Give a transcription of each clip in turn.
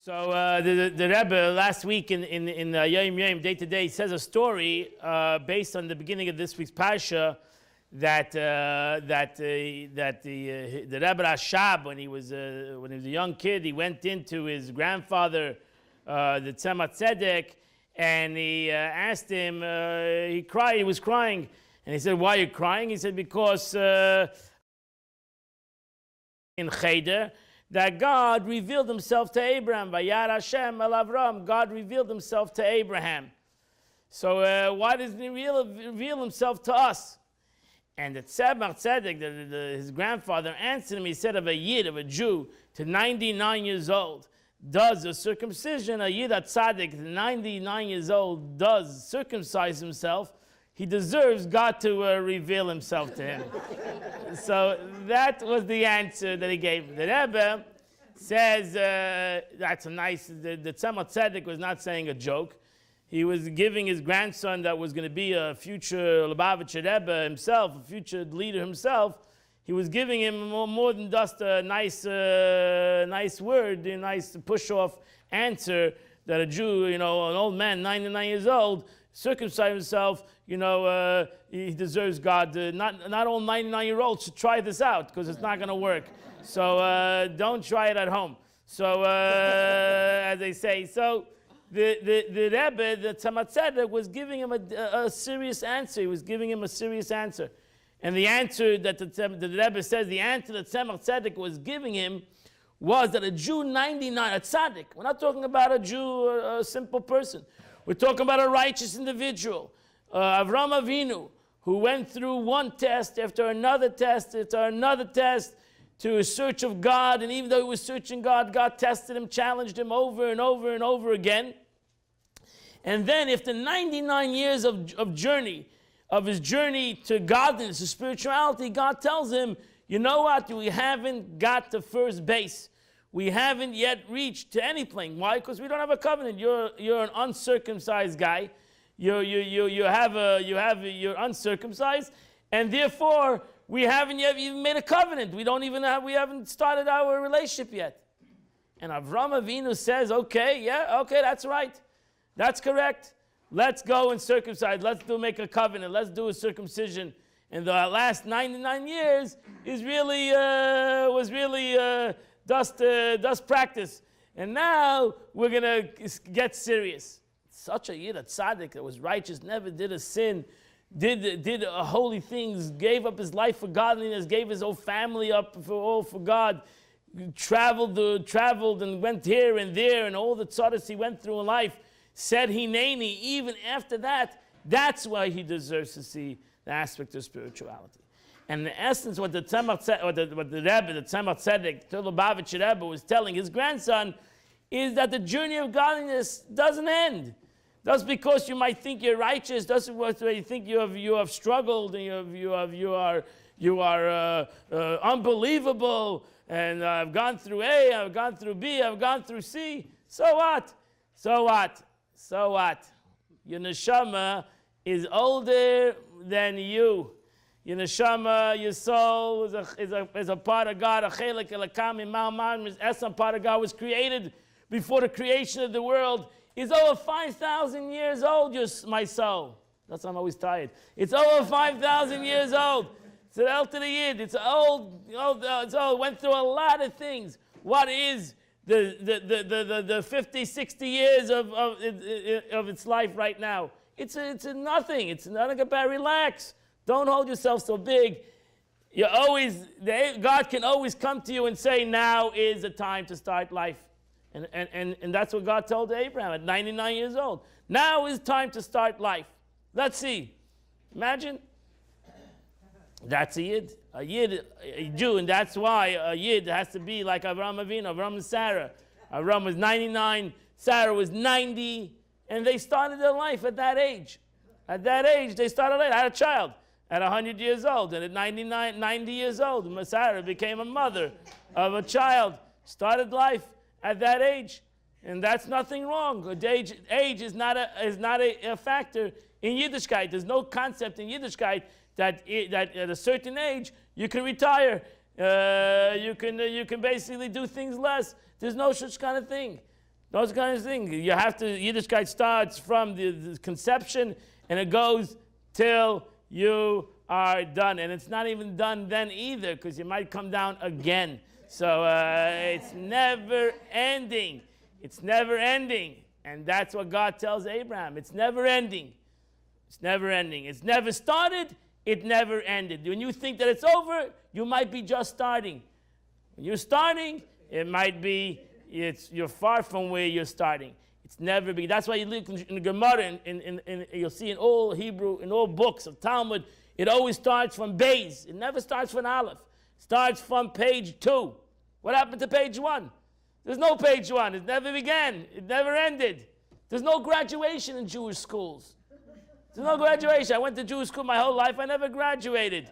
So the Rebbe last week in Yom Yom Day to Day says a story based on the beginning of this week's parsha that the Rebbe Rashab, when he was a young kid, he went into his grandfather, the Tzemach Tzedek, and he asked him. He cried. He was crying, and he said, "Why are you crying?" He said, "Because in Cheder, that God revealed himself to Abraham. Vayar Hashem el Avram. God revealed himself to Abraham. So why doesn't he reveal himself to us?" And the Tzemach Tzedek, his grandfather, answered him. He said, of a Yid, of a Jew, to 99 years old, does a circumcision. A Yid at Tzaddik, 99 years old, does circumcise himself. He deserves God to reveal himself to him. So that was the answer that he gave. The Rebbe says, that's a nice, the Tzemach Tzedek was not saying a joke. He was giving his grandson that was going to be a future Lubavitcher Rebbe himself, a future leader himself. He was giving him more than just a nice word, a nice push-off answer that a Jew, an old man, 99 years old, circumcise himself, he deserves God. Not all 99-year-olds should try this out because it's not going to work. So don't try it at home. So as they say, so the Rebbe, the Tzemach Tzedek, was giving him a serious answer. He was giving him a serious answer. And the answer that the Rebbe says, the answer that Tzemach Tzedek was giving him was that a Jew 99, a tzaddik, we're not talking about a Jew, a simple person. We're talking about a righteous individual, Avram Avinu, who went through one test after another test, to a search of God. And even though he was searching God, God tested him, challenged him over and over and over again. And then after 99 years of his journey to godliness, to spirituality, God tells him, you know what, we haven't got to first base. We haven't yet reached to any plane. Why? Because we don't have a covenant. You're an uncircumcised guy. You're uncircumcised, and therefore we haven't yet even made a covenant. We haven't started our relationship yet. And Avram Avinu says, okay, that's right. That's correct. Let's go and circumcise. Let's make a covenant. Let's do a circumcision. And the last 99 years was really dust practice. And now we're going to get serious. Such a Yid, a tzaddik that was righteous, never did a sin, did holy things, gave up his life for godliness, gave his whole family up for God, traveled and went here and there, and all the tzaddiks he went through in life, said hineni. Even after that, that's why he deserves to see the aspect of spirituality. And in essence, what the Rebbe, the Tzemach Tzedek, the Lubavitcher Rebbe was telling his grandson is that the journey of godliness doesn't end. Just because you might think you're righteous, doesn't mean you think you have struggled and you are unbelievable. And I've gone through A, I've gone through B, I've gone through C. So what? So what? So what? Your neshama is older than you. Your neshama, your soul is a part of God. A chelik elakam imam esam part of God was created before the creation of the world. It's over 5,000 years old, my soul. That's why I'm always tired. It's over 5,000 years old. It's an El to the Yid. It's old. It's old. Went through a lot of things. What is the 50, 60 years of its life right now? It's nothing. It's nothing about. Relax. Don't hold yourself so big. God can always come to you and say, now is the time to start life. And that's what God told Abraham at 99 years old. Now is time to start life. Let's see. Imagine. That's a Yid, a Jew, and that's why a Yid has to be like Avraham Avinu, Avraham and Sarah. Avraham was 99, Sarah was 90, and they started their life at that age. At that age, they started life, had a child at 100 years old, and at 90 years old, Sarah became a mother of a child, started life at that age, and that's nothing wrong. Age is not a factor in Yiddishkeit. There's no concept in Yiddishkeit that at a certain age you can retire, you can basically do things less. There's no such kind of thing. Those kinds of things. You have to, Yiddishkeit starts from the conception and it goes till you are done. And it's not even done then either, because you might come down again. So it's never ending. It's never ending. And that's what God tells Abraham. It's never ending. It's never ending. It's never started. It never ended. When you think that it's over, you might be just starting. When you're starting, it might be, you're far from where you're starting. It's never be. That's why you look in the Gemara, you'll see in all Hebrew, in all books of Talmud, it always starts from Beis. It never starts from Aleph. It starts from page 2. What happened to page 1? There's no page 1. It never began. It never ended. There's no graduation in Jewish schools. There's no graduation. I went to Jewish school my whole life. I never graduated.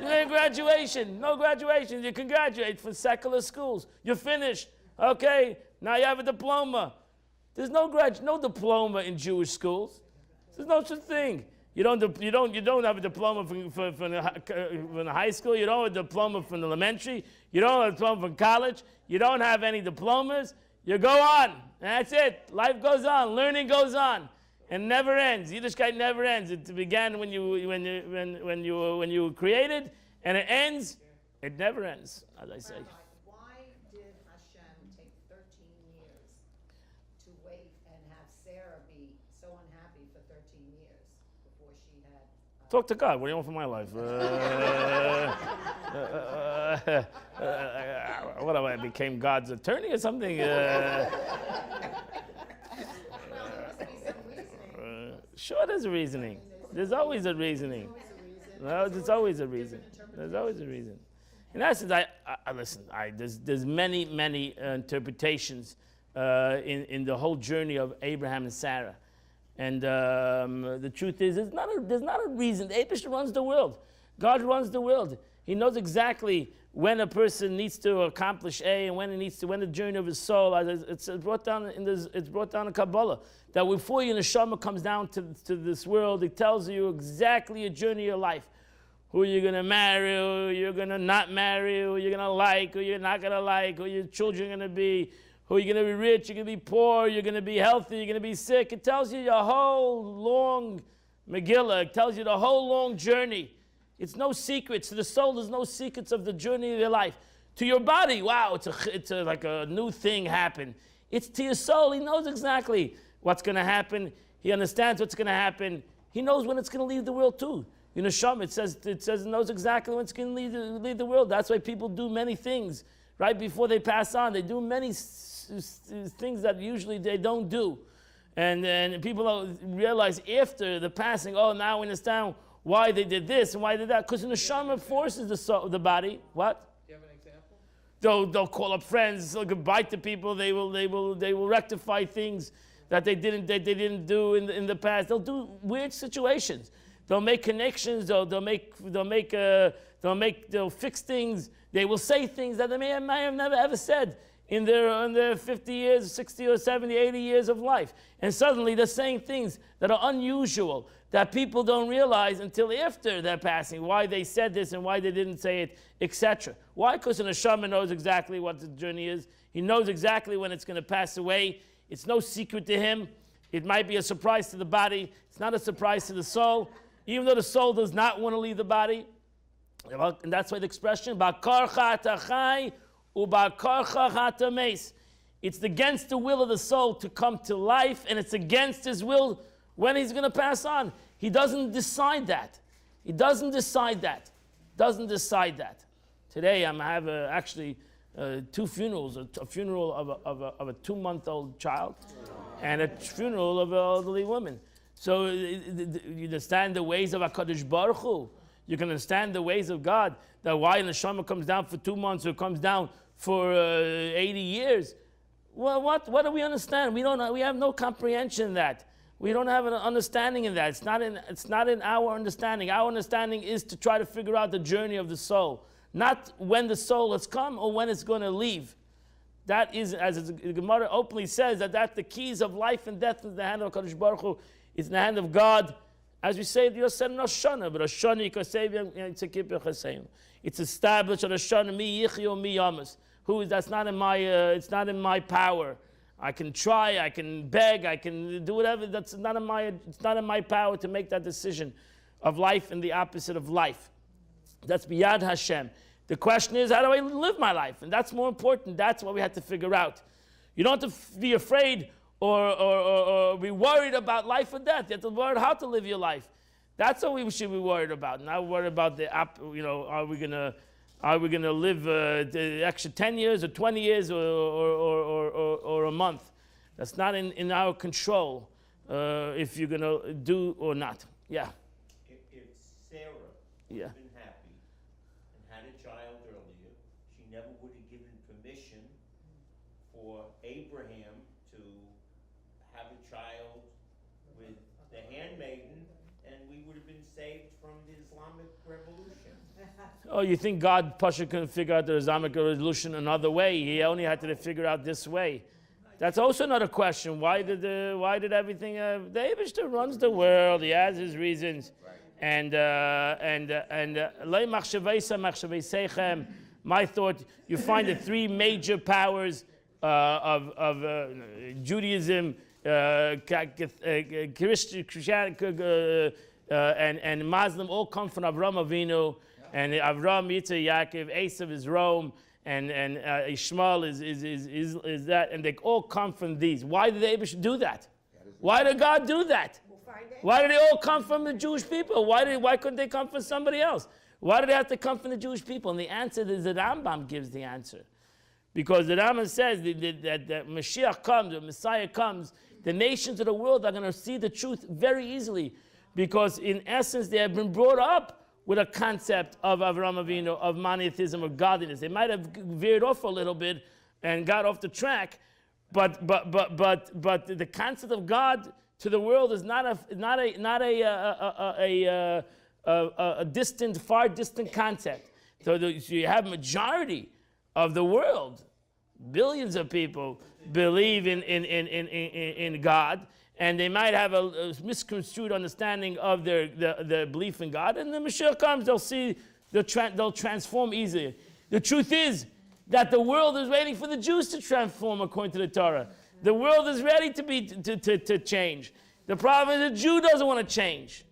No graduation. No graduation. You can graduate from secular schools. You're finished. Okay, now you have a diploma. There's no diploma in Jewish schools. There's no such thing. You don't have a diploma from the high school. You don't have a diploma from the elementary. You don't have a diploma from college. You don't have any diplomas. You go on, and that's it. Life goes on. Learning goes on, and never ends. Yiddishkeit never ends. It began when you were created, and it ends. It never ends, as I say. Why did Hashem take 13 years to wait and have Sarah be so unhappy for 13 years before she had... Talk to God. What do you want from my life? What am I? Became God's attorney or something? Sure, there's a reasoning. There's always a reasoning. No, there's always a reason. There's always a reason. In essence, there's many interpretations in the whole journey of Abraham and Sarah. And the truth is, there's not a reason. The Abish runs the world. God runs the world. He knows exactly when a person needs to accomplish A and when the journey of his soul. It's brought down in Kabbalah that before your neshama comes down to this world, it tells you exactly your journey of your life. Who you're going to marry, who you're going to not marry, who you're going to like, who you're not going to like, who your children are going to be, who you're going to be rich, you're going to be poor, you're going to be healthy, you're going to be sick. It tells you your whole long Megillah. It tells you the whole long journey. It's no secrets. To the soul, there's no secrets of the journey of your life. To your body, wow, it's like a new thing happened. It's to your soul. He knows exactly what's going to happen. He understands what's going to happen. He knows when it's going to leave the world too. In Neshama, it says it knows exactly when it's going to leave the world. That's why people do many things right before they pass on. They do many things that usually they don't do. And people don't realize after the passing, oh, now we understand why they did this and why they did that. Because the Neshama forces the body. What? Do you have an example? They'll call up friends, they'll goodbye to people, they will rectify things that they didn't do in the past. They'll do weird situations. They'll make connections. They'll fix things. They will say things that they may have never ever said in their 50 years, 60 or 70, 80 years of life. And suddenly they're saying things that are unusual that people don't realize until after their passing, why they said this and why they didn't say it, etc. Why? Because an neshama knows exactly what the journey is. He knows exactly when it's going to pass away. It's no secret to him. It might be a surprise to the body. It's not a surprise to the soul. Even though the soul does not want to leave the body. And that's why the expression, it's against the will of the soul to come to life, and it's against his will when he's going to pass on. He doesn't decide that. He doesn't decide that. Today I have actually 2 funerals, a funeral of a 2-month-old child and a funeral of an elderly woman. So you understand the ways of HaKadosh Baruch Hu. You can understand the ways of God. That why the neshama comes down for 2 months or comes down for 80 years. Well, what do we understand? We have no comprehension in that. We don't have an understanding in that. It's not in our understanding. Our understanding is to try to figure out the journey of the soul, not when the soul has come or when it's going to leave. That is, as the Gemara openly says, that the keys of life and death in the hand of HaKadosh Baruch Hu. It's in the hand of God. As we say, you said in Rosh Hashanah, but Rosh Hashanah, it's established on Rosh Hashanah, mi yichyu, mi yamas. That's not in my, it's not in my power. I can try, I can beg, I can do whatever. It's not in my power to make that decision of life and the opposite of life. That's biyad Hashem. The question is, how do I live my life? And that's more important. That's what we have to figure out. You don't have to be afraid or be worried about life or death. You have to learn how to live your life. That's what we should be worried about. Not worried about are we gonna live the extra 10 years or 20 years or a month? That's not in our control if you're gonna do or not. Yeah. If Sarah would have been happy and had a child earlier, she never would have given permission for Abraham to have a child with the handmaiden, and we would have been saved from the Islamic Revolution. Oh, you think God Pasha couldn't figure out the Islamic Revolution another way? He only had to figure out this way. That's also another question. Why did everything? The Eibishter runs the world. He has his reasons. And my thought, you find the three major powers of Judaism, Christianity, and Muslim all come from Avraham Avinu, and Avram, Yitzhak, Yaakov, Esav is Rome, and Ishmael is that, and they all come from these. Why did the Abish do that? Why did God do that? Why did they all come from the Jewish people? Why couldn't they come from somebody else? Why did they have to come from the Jewish people? And the answer is the Rambam gives the answer. Because the Rambam says that Mashiach comes, the Messiah comes, the nations of the world are going to see the truth very easily. Because in essence, they have been brought up with a concept of Avraham Avinu, of monotheism, of godliness. They might have veered off a little bit and got off the track, but the concept of God to the world is not a distant, far distant concept. So you have majority of the world, billions of people believe in God. And they might have a misconstrued understanding of their belief in God. And the Mashiach comes, they'll see, they'll transform easily. The truth is that the world is waiting for the Jews to transform according to the Torah. The world is ready to change. The problem is the Jew doesn't want to change.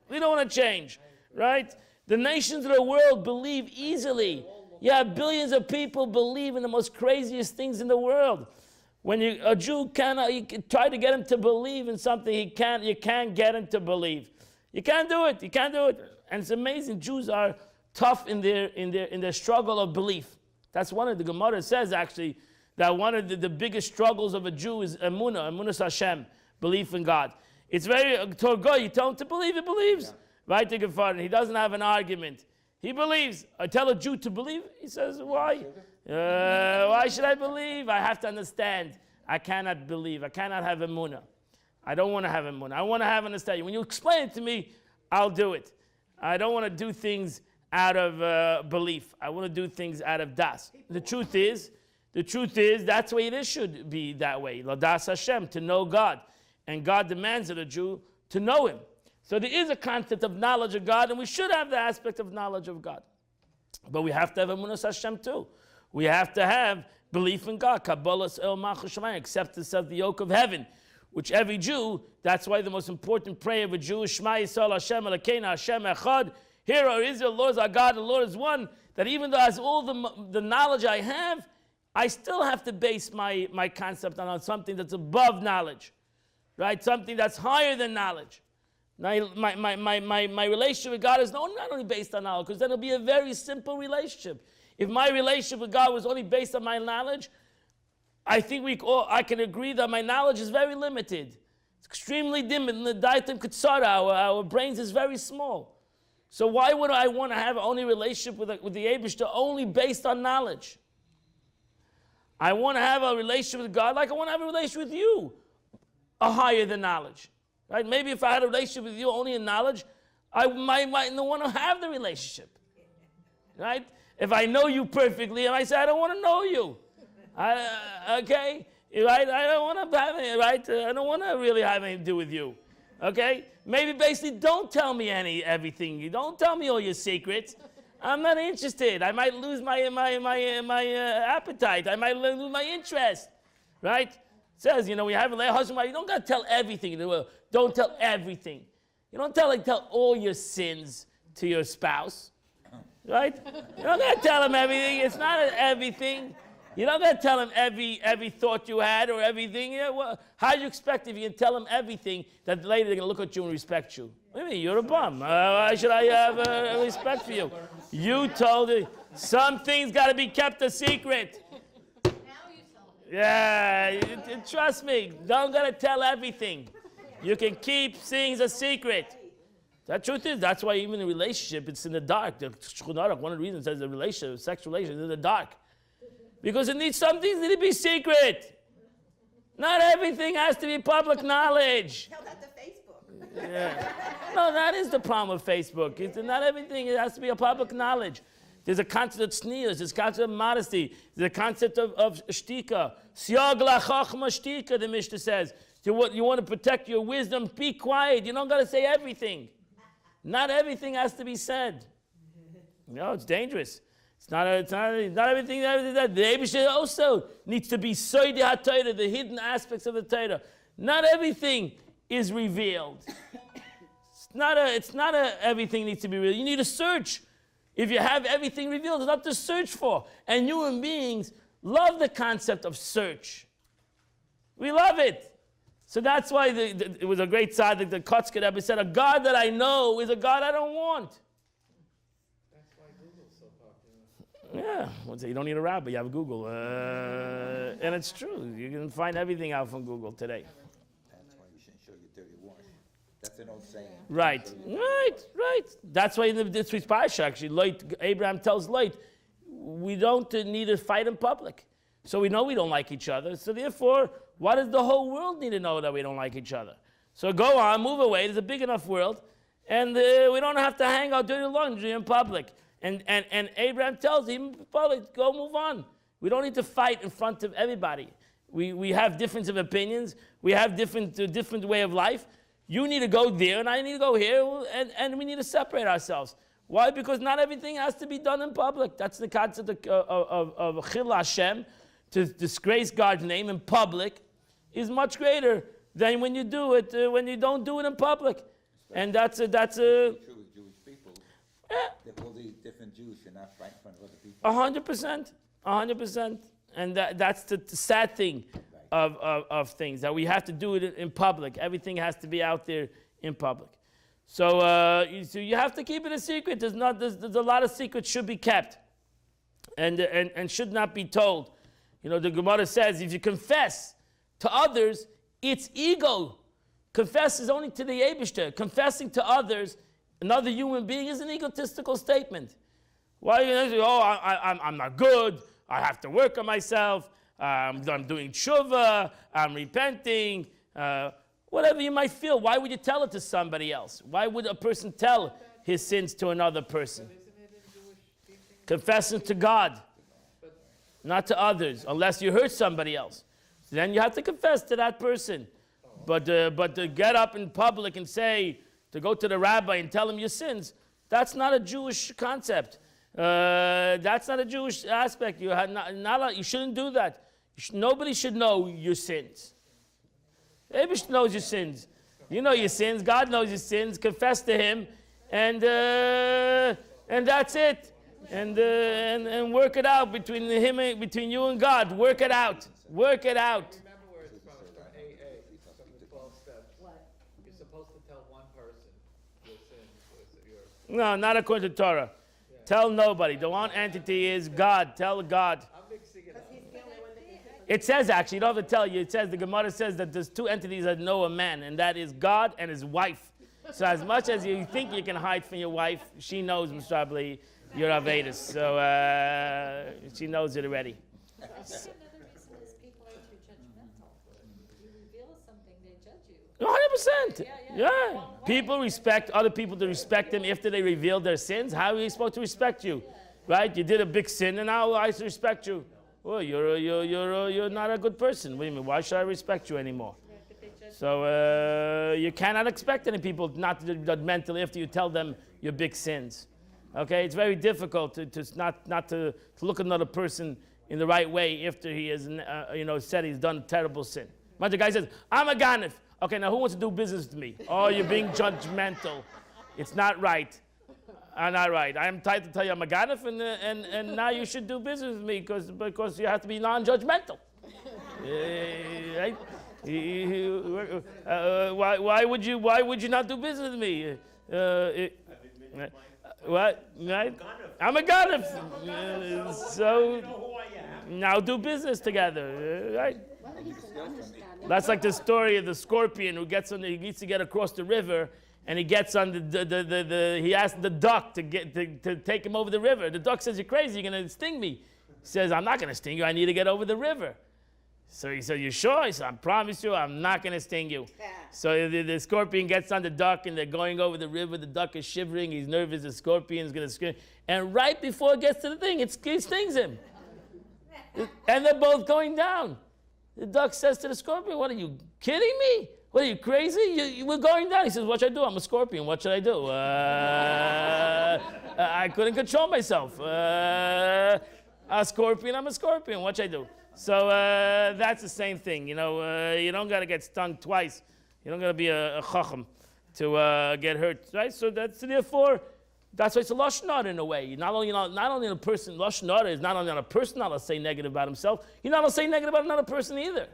We don't want to change, right? The nations of the world believe easily. You have billions of people believe in the most craziest things in the world. When a Jew you try to get him to believe in something, you can't get him to believe. You can't do it. You can't do it. And it's amazing. Jews are tough in their struggle of belief. That's one of the Gemara says actually that one of the biggest struggles of a Jew is emunah Hashem, belief in God. It's very Torah. You tell him to believe, he believes. Right to Gefarin. He doesn't have an argument. He believes. I tell a Jew to believe. He says, why? Why should I believe? I have to understand. I cannot believe. I cannot have emunah. I don't want to have emunah. I want to have understanding. When you explain it to me, I'll do it. I don't want to do things out of belief. I want to do things out of das. The truth is, that's the way it should be that way. Ladas Hashem, to know God. And God demands of the Jew to know Him. So there is a concept of knowledge of God, and we should have the aspect of knowledge of God. But we have to have emunah Hashem too. We have to have belief in God, Kabbalah El Malchus Shemayim, acceptance of the yoke of heaven, which every Jew, that's why the most important prayer of a Jew is Shema Yisrael Hashem Elokeinu Hashem Echad. Hear, O Israel, the Lord is our God, the Lord is one. That even though as all the knowledge I have, I still have to base my concept on something that's above knowledge, right? Something that's higher than knowledge. Now, my relationship with God is not only based on knowledge, because then it'll be a very simple relationship. If my relationship with God was only based on my knowledge, I think I can agree that my knowledge is very limited. It's extremely dim. In the Daitim Kutsara, our brains is very small. So why would I want to have only relationship with the Eibishter only based on knowledge? I want to have a relationship with God like I want to have a relationship with you, a higher than knowledge. Right? Maybe if I had a relationship with you only in knowledge, I might not want to have the relationship. Right? If I know you perfectly, and I say I don't want to know you, okay, right? I don't want to have any, right? I don't want to really have anything to do with you, okay? Maybe basically don't tell me everything. You don't tell me all your secrets. I'm not interested. I might lose my appetite. I might lose my interest. right? It says, you know, we have a husband, you don't got to tell everything in the world. Don't tell everything. You don't tell all your sins to your spouse, right? You don't got to tell him everything. It's not everything. You don't got to tell him every thought you had or everything. Yeah, well, how do you expect if you can tell him everything that later they're going to look at you and respect you? What do you mean? You're a bum. Why should I have respect for you? You told it. Some things got to be kept a secret. Now you tell me. Yeah, trust me. Don't got to tell everything. You can keep things a secret. The truth is, that's why even in a relationship, it's in the dark. One of the reasons it says the relationship, sexual relationship, is in the dark. Because some things need to be secret. Not everything has to be public knowledge. Tell that to Facebook. Yeah. No, that is the problem with Facebook. Not everything has to be a public knowledge. There's a concept of sneers. There's a concept of modesty. There's a concept of shtika. Siag lachachma shtika, the Mishnah says. You want to protect your wisdom, be quiet. You don't got to say everything. Not everything has to be said. No, it's dangerous. It's not everything. The Eibusher also needs to be soide HaTorah, the hidden aspects of the Torah. Not everything is revealed. It's not everything needs to be revealed. You need to search. If you have everything revealed, there's nothing to search for. And human beings love the concept of search. We love it. So that's why it was a great tzaddik, the Kotzker Rebbe said, a God that I know is a God I don't want. That's why Google's so popular. Yeah, you don't need a rabbi, you have Google. And it's true. You can find everything out from Google today. That's why you shouldn't show your dirty wash. That's an old saying. Right. That's why in this week's parsha, actually, Abraham tells Lot, we don't need to fight in public. So we know we don't like each other. So therefore, why does the whole world need to know that we don't like each other? So go on, move away. There's a big enough world. And we don't have to hang out dirty laundry in public. And Abraham tells him, public, go move on. We don't need to fight in front of everybody. We have difference of opinions. We have different way of life. You need to go there, and I need to go here, and we need to separate ourselves. Why? Because not everything has to be done in public. That's the concept of Chil Hashem, to disgrace God's name in public, is much greater than when you do it when you don't do it in public. And that's a True with Jewish people. Yeah. That all these different Jews should not fight in front of other people. 100%. And that's the sad thing of things, that we have to do it in public. Everything has to be out there in public. So you have to keep it a secret. There's a lot of secrets should be kept and should not be told. You know, the Gemara says if you confess to others, it's ego. Confess is only to the Eibusher. Confessing to others, another human being, is an egotistical statement. Why you say, I'm not good, I have to work on myself, I'm doing tshuva, I'm repenting, whatever you might feel. Why would you tell it to somebody else? Why would a person tell his sins to another person? Confessing to God, not to others, unless you hurt somebody else. So then you have to confess to that person. But to get up in public and say, to go to the rabbi and tell him your sins, that's not a Jewish concept. That's not a Jewish aspect. You shouldn't do that. Nobody should know your sins. Everybody knows your sins. You know your sins. God knows your sins. Confess to Him, and that's it. And work it out between you and God. Work it out. Work it out. Remember where it's from AA, from the 12 steps. What? You're supposed to tell one person your sins. No, not according to Torah. Yeah. Tell nobody. The one entity is God. Tell God. I'm mixing it up. It says, actually, you don't have to tell you. It says, the Gemara says that there's two entities that know a man, and that is God and his wife. So as much as you think you can hide from your wife, she knows, probably, you're Avedis. So she knows it already. I think another reason is people are too judgmental. You reveal something, they judge you. 100%. Yeah. People respect other people to respect them after they reveal their sins. How are you supposed to respect you? Right? You did a big sin, and now I respect you. Well, you're not a good person. What do you mean? Why should I respect you anymore? So you cannot expect any people not to judgmental after you tell them your big sins. Okay, it's very difficult to not to look at another person in the right way after he has, said he's done a terrible sin. But the guy says, I'm a ganef. Okay, now who wants to do business with me? Oh, you're being judgmental. It's not right. Not right. I am tired to tell you I'm a ganef, and now you should do business with me because you have to be non-judgmental. Right? Why would you not do business with me? What? Right? I'm a ganef. So now do business together, right? That's like the story of the scorpion who he needs to get across the river, and he gets on he asks the duck to take him over the river. The duck says, "You're crazy. You're gonna sting me." He says, "I'm not gonna sting you. I need to get over the river." So he said, "You sure?" He said, "I promise you, I'm not gonna sting you." So the scorpion gets on the duck, and they're going over the river. The duck is shivering. He's nervous. The scorpion is gonna scream, and right before it gets to the thing, it stings him, and they're both going down. The duck says to the scorpion, "What, are you kidding me? What, are you crazy? We're going down." He says, "What should I do? I'm a scorpion. What should I do? I couldn't control myself. A scorpion, I'm a scorpion. What should I do?" So that's the same thing. You don't got to get stung twice. You don't got to be a chacham to get hurt, right? So that's why it's a lashon hara in a way. Not only a person, lashon hara is not only on a person not to say negative about himself. You're not to say negative about another person either,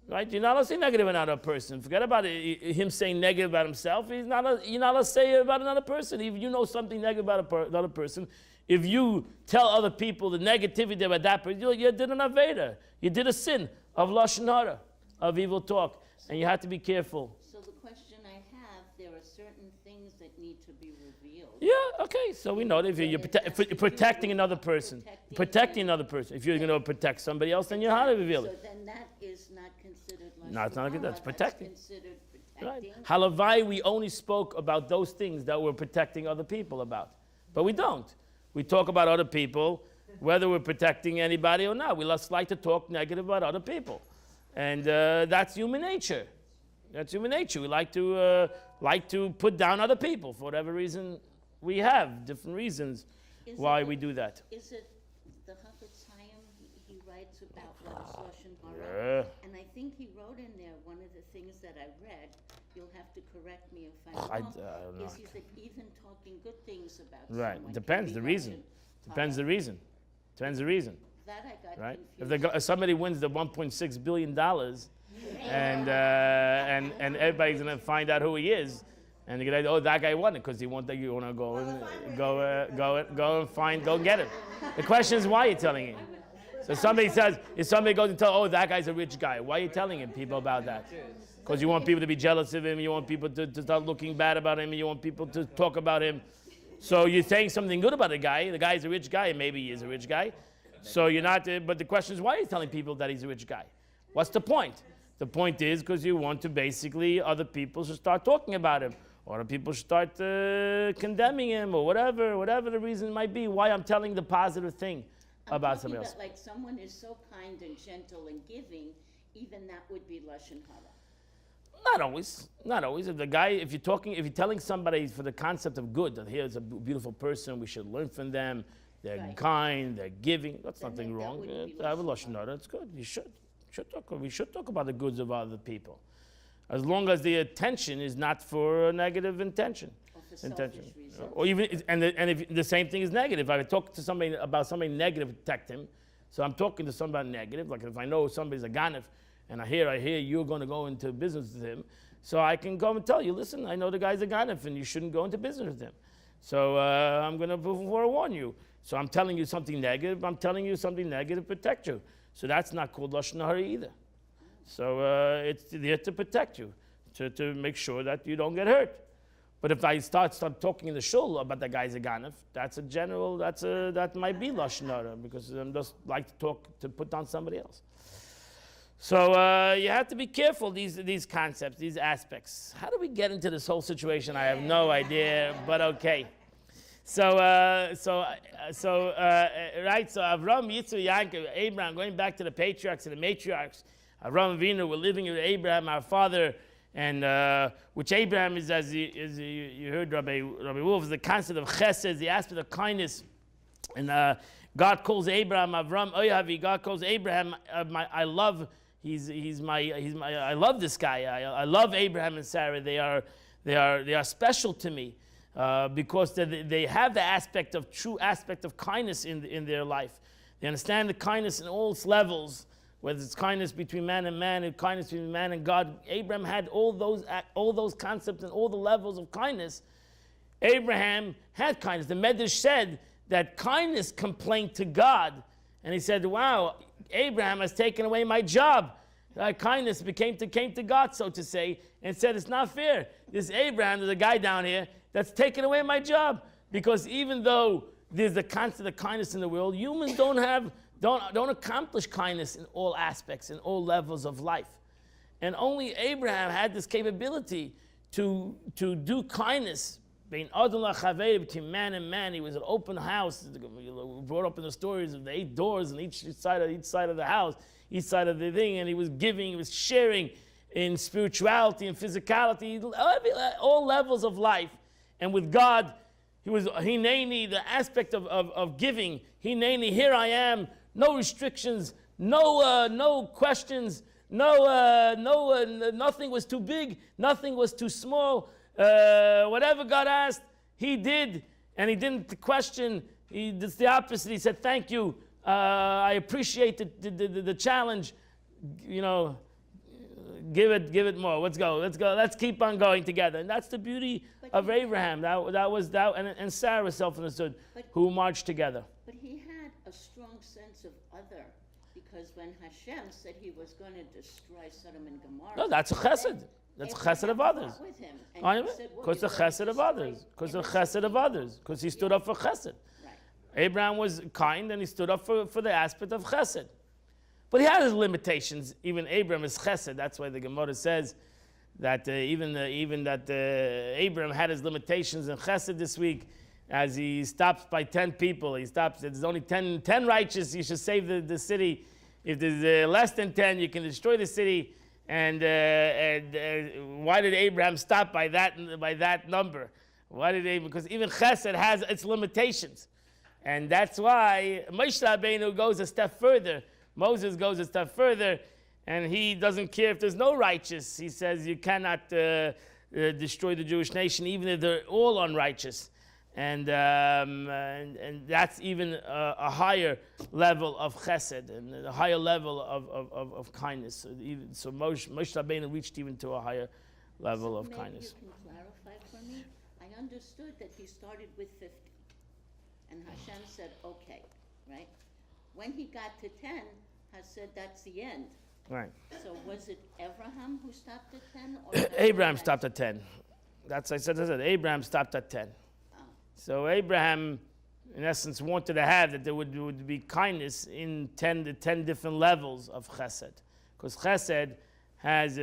right? You're not to say negative about another person. Forget about him saying negative about himself. You're not to say about another person. If you know something negative about another person, if you tell other people the negativity about that person, you did an aveda. You did a sin of lashon hara, of evil talk, and you have to be careful. So the question I have, there are certain things that need to be revealed. Yeah, okay. So we know that if you're protecting another person, protecting another person. If you're going to protect somebody else, then you have to reveal it. So then that is not considered lashon No, it's not good. That's protecting. considered Right. protecting. Halavai, we only spoke about those things that we're protecting other people about. But we don't. We talk about other people, whether we're protecting anybody or not. We just like to talk negative about other people. And that's human nature. That's human nature. We like to put down other people for whatever reason we have, different reasons why we do that. Is it the Chafetz Chaim, he writes about what is lashon hara? And I think he wrote in there, one of the things that I read, you'll have to correct me if I'm wrong, don't know. is that even talking good things about Right. someone Depends can the be reason. lashon Depends the hara. reason. Depends the reason. That I got Right? confused. If somebody wins the $1.6 billion and everybody's going to find out who he is, and they're going to, oh, that guy won it because he won that, you want to go and go get him. The question is, why are you telling him? So somebody says, if somebody goes and tells, oh, that guy's a rich guy, why are you telling him people about that? Because you want people to be jealous of him, you want people to start looking bad about him, you want people to talk about him. So you're saying something good about the guy's a rich guy, and maybe he is a rich guy. So you're not, but the question is, why are you telling people that he's a rich guy? What's the point? The point is because you want to basically, other people should start talking about him, or other people should start condemning him, or whatever the reason might be, why I'm telling the positive thing about somebody else. I'm talking about like someone is so kind and gentle and giving, even that would be lashon hara. Not always. If you're telling somebody for the concept of good, that here's a beautiful person, we should learn from them, they're Right. kind, they're giving, that's Then nothing that wrong. wouldn't be I have a lashon lashon hara, that's good. You should talk. We should talk about the goods of other people, as long as the attention is not for a negative intention. Or for selfish reasons. Or even, and if the same thing is negative. If I talk to somebody about something negative, protect him. So I'm talking to somebody negative. Like if I know somebody's a ganef, and I hear you're going to go into business with him, so I can go and tell you, listen, I know the guy's a ganef, and you shouldn't go into business with him. So I'm going to forewarn you. So I'm telling you something negative. I'm telling you something negative to protect you. So that's not called lashon hara either. So it's there to protect you, to make sure that you don't get hurt. But if I start talking in the shul about the guy's a ganef, that might be lashon hara, because I'm just like to talk to put down somebody else. So you have to be careful, these concepts, these aspects. How do we get into this whole situation? I have no idea, but okay. So Avram, Yitzhak, Yaakov, Abraham, going back to the patriarchs and the matriarchs, Avram Avinu were living with Abraham, our father, and which Abraham is, as you heard Rabbi Wolf, is the concept of chesed, the aspect of kindness. And God calls Abraham Avram Oyavi. God calls Abraham. I love. I love this guy. I love Abraham and Sarah. They are special to me because they have the true aspect of kindness in their life. They understand the kindness in all its levels, whether it's kindness between man and man, and kindness between man and God. Abraham had all those concepts and all the levels of kindness. Abraham had kindness. The Medrash said that kindness complained to God, and he said, "Wow, Abraham has taken away my job." Kindness came to God, so to say, and said, "It's not fair. This Abraham, there's a guy down here that's taken away my job, because even though there's the concept of kindness in the world, humans don't accomplish kindness in all aspects, in all levels of life, and only Abraham had this capability to do kindness." Between man and man, he was an open house. Brought up in the stories of the 8 doors on each side of the house, each side of the thing, and he was giving, he was sharing in spirituality and physicality, all levels of life. And with God, he was hineni, the aspect of giving. Hineni, here I am, no restrictions, no questions, nothing was too big, nothing was too small. Whatever God asked, he did, and he didn't question. It's the opposite. He said, "Thank you. I appreciate the challenge. Give it more. Let's go. Let's keep on going together." And that's the beauty of Abraham. That was and Sarah self-understood, who marched together. But he had a strong sense of other, because when Hashem said he was going to destroy Sodom and Gomorrah, No, that's a chesed. That's a chesed of others. Because the chesed of others. Because the chesed of others. Because he stood up for chesed. Right. Abraham was kind, and he stood up for the aspect of chesed. But he had his limitations. Even Abraham is chesed. That's why the Gemara says that Abraham had his limitations in chesed this week, as he stops by 10 people. He stops. There's only 10 righteous. You should save the city. If there's less than 10, you can destroy the city. And why did Abraham stop by that number? Why did Abraham? Because even chesed has its limitations, and that's why Moshe Rabbeinu goes a step further. Moses goes a step further, and he doesn't care if there's no righteous. He says you cannot destroy the Jewish nation, even if they're all unrighteous. And that's even a higher level of chesed and a higher level of kindness. So Moshe Rabbeinu reached even to a higher level of kindness. Maybe you can clarify for me. I understood that he started with 50, and Hashem said, "Okay," right? When he got to 10, Hashem said, "That's the end." Right. So was it Abraham who stopped at 10, or Abraham stopped at 10. I said. Abraham stopped at 10. So Abraham, in essence, wanted to have that there would be kindness in the 10 different levels of chesed. Because chesed has,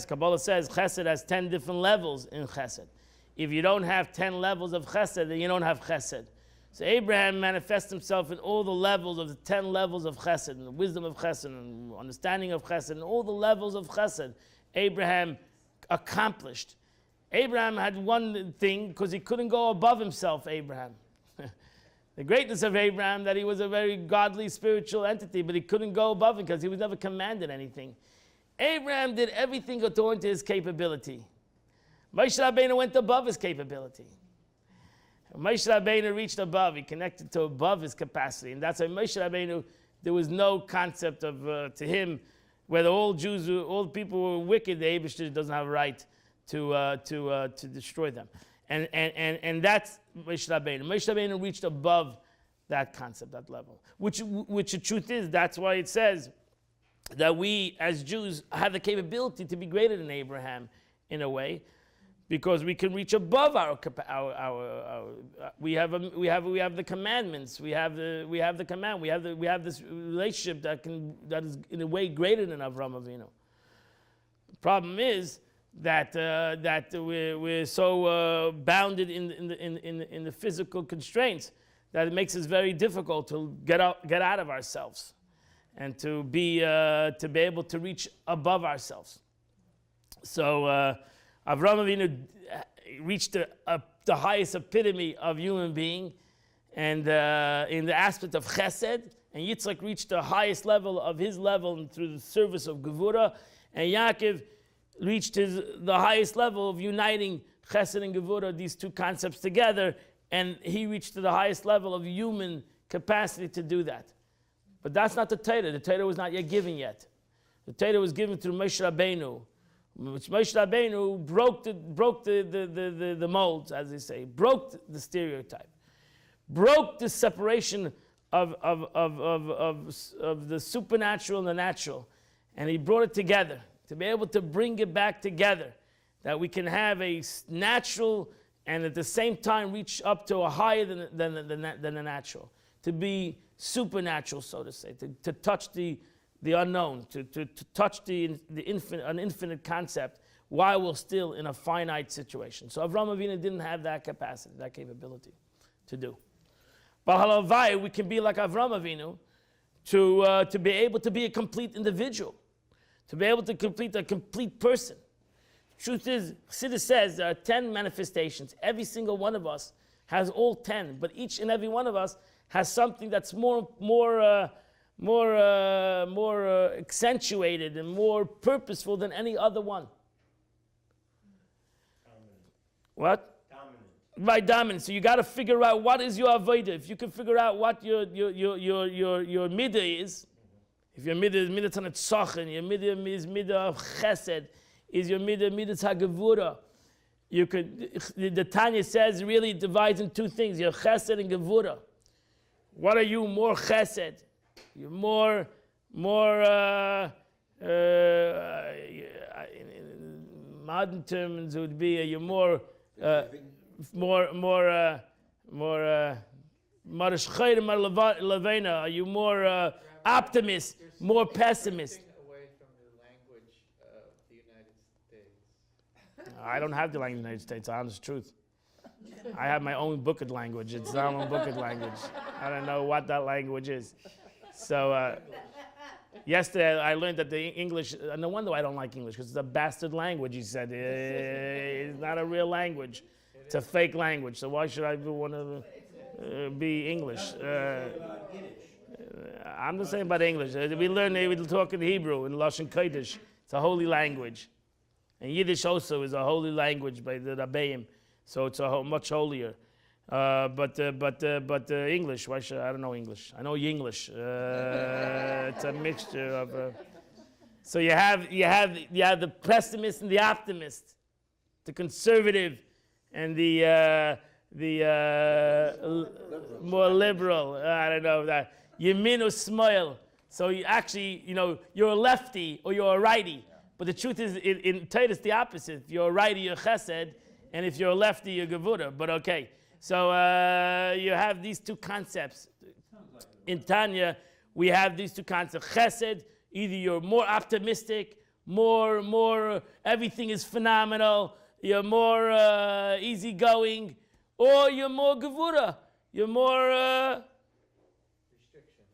Kabbalah says, chesed has 10 different levels in chesed. If you don't have 10 levels of chesed, then you don't have chesed. So Abraham manifests himself in all the levels of the 10 levels of chesed, and the wisdom of chesed, and understanding of chesed, and all the levels of chesed Abraham accomplished. Abraham had one thing, because he couldn't go above himself, Abraham. The greatness of Abraham, that he was a very godly, spiritual entity, but he couldn't go above it because he was never commanded anything. Abraham did everything according to his capability. Moshe Rabbeinu went above his capability. Moshe Rabbeinu reached above. He connected to above his capacity. And that's why Moshe Rabbeinu, there was no concept of, to him, whether all Jews, all people were wicked, the Eibishter doesn't have a right to destroy them. And that's Moshe Rabbeinu. Moshe Rabbeinu reached above that concept, that level. Which the truth is, that's why it says that we as Jews have the capability to be greater than Abraham in a way, because we can reach above we have the commandments, we have the command, we have this relationship that is in a way greater than Avraham Avinu. The problem is that we're so bounded in the physical constraints that it makes it very difficult to get out of ourselves and to be able to reach above ourselves. So Avraham Avinu reached the highest epitome of human being, and in the aspect of chesed, and Yitzchak reached the highest level of his level through the service of Gevura, and Yaakov reached the highest level of uniting chesed and Gevura, these two concepts together, and he reached to the highest level of human capacity to do that. But that's not the Torah. The Torah was not yet given yet. The Torah was given through Moshe Rabbeinu, which Moshe Rabbeinu broke the molds, as they say, broke the stereotype, broke the separation of the supernatural and the natural, and he brought it together to be able to bring it back together, that we can have a natural and at the same time reach up to a higher than the natural, to be supernatural, so to say, to touch the unknown, to touch an infinite concept while we're still in a finite situation. So Avraham Avinu didn't have that capacity, that capability to do. But halavai, we can be like Avraham Avinu to be able to be a complete individual, to be able to complete a complete person. Truth is, Chassidus says there are 10 manifestations. Every single one of us has all 10, but each and every one of us has something that's more accentuated and more purposeful than any other one. What? By dominant. So you got to figure out what is your avodah. If you can figure out what your midah is, if your midah is midah tzanat your midah is midah of chesed, is your midah hagevura. You could. The Tanya says really divides in two things: your chesed and gevura. What are you more chesed? You're more in modern terms it would be you're more are you more optimist, more pessimist? Away from the language of the United States. I don't have the language of the United States, honest truth. I have my own booked language. It's my own booked language. I don't know what that language is. So yesterday I learned that the English, no wonder I don't like English, because it's a bastard language, he said. It's not a real language. It's a fake language. So why should I want to be English? I'm not saying about English. We talk in Hebrew, in Lashon Kodesh. It's a holy language. And Yiddish also is a holy language by the Rabbeim. So it's much holier. But English, why should I don't know English. I know Yinglish. It's a mixture of. So you have the pessimist and the optimist, the conservative and the more liberal. I don't know that. Yamin or smile. So you actually, you're a lefty or you're a righty. But the truth is, in Torah, it's the opposite. If you're a righty, you're chesed, and if you're a lefty, you're gevura. But okay. So you have these two concepts. In Tanya, we have these two concepts. Chesed, either you're more optimistic, more everything is phenomenal, you're more easygoing, or you're more gevura. You're more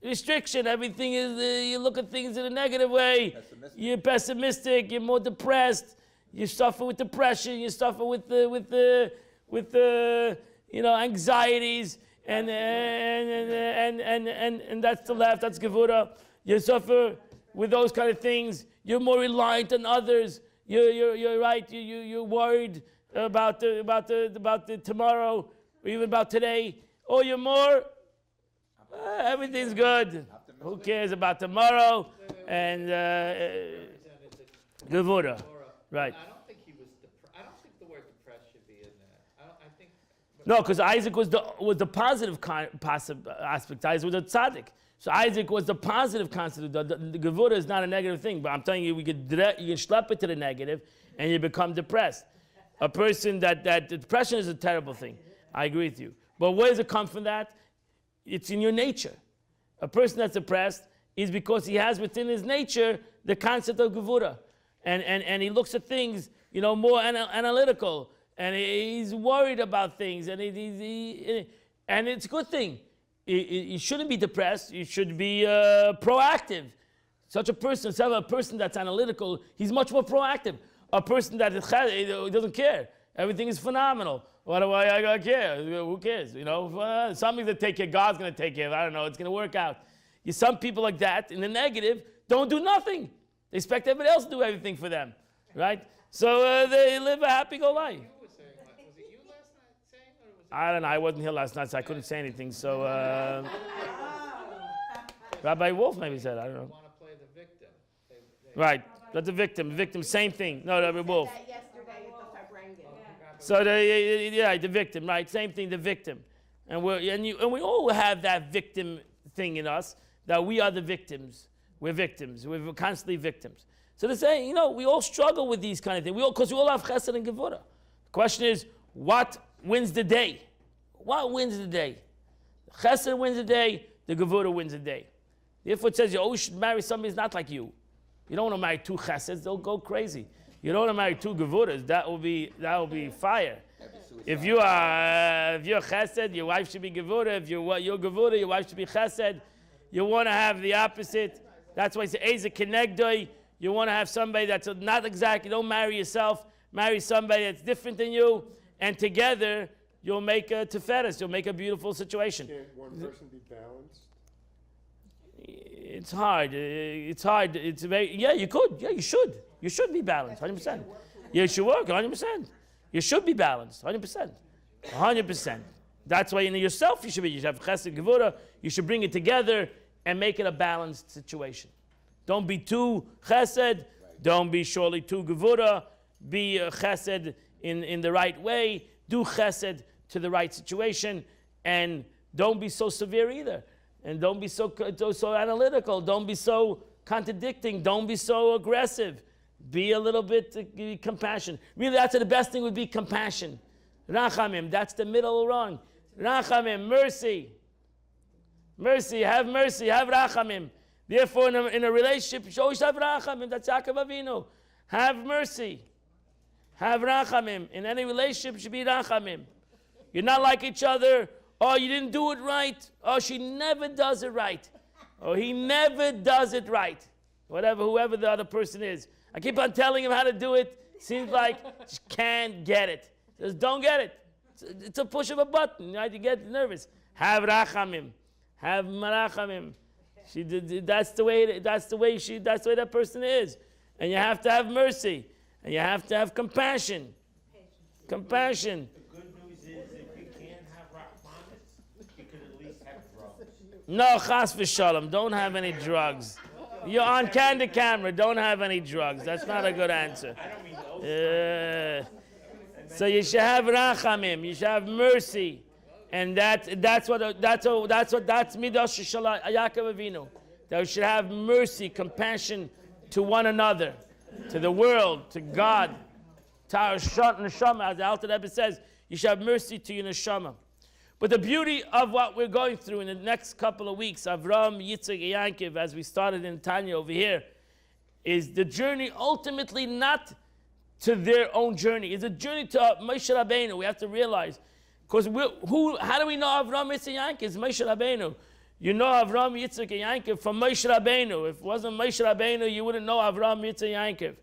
restriction. Everything is, you look at things in a negative way. You're pessimistic, you're more depressed, you suffer with depression, you suffer with the anxieties, and that's the left, that's gevura. You suffer with those kind of things. You're more reliant on others. You're right. You're worried about the tomorrow, or even about today. Or you're more everything's good. Who cares about tomorrow? And gevura, right? I don't think I don't think the word depressed should be in there. I think. No, because Isaac was the positive aspect. Isaac was a tzaddik. So Isaac was the positive concept. The gevura is not a negative thing, but I'm telling you, you can schlep it to the negative, and you become depressed. A person that depression is a terrible thing. I agree with you. But where does it come from? That it's in your nature. A person that's depressed is because he has within his nature the concept of gevura, and he looks at things, more analytical, and he's worried about things, and and it's a good thing. You shouldn't be depressed. You should be proactive. Such a person that's analytical, he's much more proactive. A person that doesn't care, everything is phenomenal. What do I gotta care? Who cares? You know, something's gonna take care. God's gonna take care of it. I don't know. It's gonna work out. Some people like that, in the negative, don't do nothing. They expect everybody else to do everything for them, right? So they live a happy-go-life. You were saying, was it you last night saying, or was it? I don't know. I wasn't here last night, so I couldn't say anything. So Rabbi Wolf maybe said. I don't know. Want to play the victim? Right. That's the victim. Victim. Same thing. No, Rabbi Wolf. That yesterday at the Farbrengen. So the victim. Right. Same thing. The victim. And we all have that victim thing in us, that we are the victims. We're victims. We're constantly victims. So they say, we all struggle with these kind of things. Because we all have chesed and gevurah. The question is, what wins the day? What wins the day? Chesed wins the day. The gevurah wins the day. Therefore, it says you always should marry somebody who's not like you. You don't want to marry two cheseds; they'll go crazy. You don't want to marry two gevurahs; that will be fire. If you're chesed, your wife should be gevurah. If you're gevurah, your wife should be chesed. You want to have the opposite. That's why it's eza kenegdoi. You want to have somebody that's not exactly. Don't marry yourself. Marry somebody that's different than you, and together you'll make a tiferes. You'll make a beautiful situation. Can't one person be balanced? It's hard. It's hard. It's very. Yeah, you could. Yeah, you should. You should be balanced. 100%. Yeah, you should work. 100%. You should be balanced. 100%. 100%. That's why in yourself you should be. You should have chesed gevurah. You should bring it together and make it a balanced situation. Don't be too chesed. Don't be surely too gevurah. Be chesed in the right way. Do chesed to the right situation, and don't be so severe either. And don't be so analytical. Don't be so contradicting. Don't be so aggressive. Be a little bit compassion. Really, that's the best thing would be compassion. Rachamim, that's the middle wrong. Rachamim, mercy. Mercy, have rachamim. Therefore, in a relationship, you should always have rachamim. That's Yaakov Avinu. Have mercy. Have rachamim. In any relationship, it should be rachamim. You're not like each other. Oh, you didn't do it right. Oh, she never does it right. Oh, he never does it right. Whoever the other person is. I keep on telling him how to do it. Seems like she can't get it. Just don't get it. It's a push of a button. Right? You get nervous. Have rachamim. Have marachamim. That's the way that person is. And you have to have mercy. And you have to have compassion. Compassion. The good news is if you can't have rachmanis, you can at least have drugs. No, chas v'shalom. Don't have any drugs. You're on candid camera. Don't have any drugs. That's not a good answer. I don't mean those. So you should have rachamim. You should have mercy, and that's midas Yaakov Avinu. That we should have mercy, compassion to one another, to the world, to God, to our neshama. As the Alter Rebbe says, you should have mercy to your neshama. But the beauty of what we're going through in the next couple of weeks, Avram, Yitzchak, and Yaakov, as we started in Tanya over here, is the journey ultimately not to their own journey. It's a journey to Moshe Rabbeinu. We have to realize, because how do we know Avram, Yitzchak, and Yaakov? It's Moshe Rabbeinu. You know Avram, Yitzchak, and Yaakov from Moshe Rabbeinu. If it wasn't Moshe Rabbeinu, you wouldn't know Avram, Yitzchak, and Yaakov.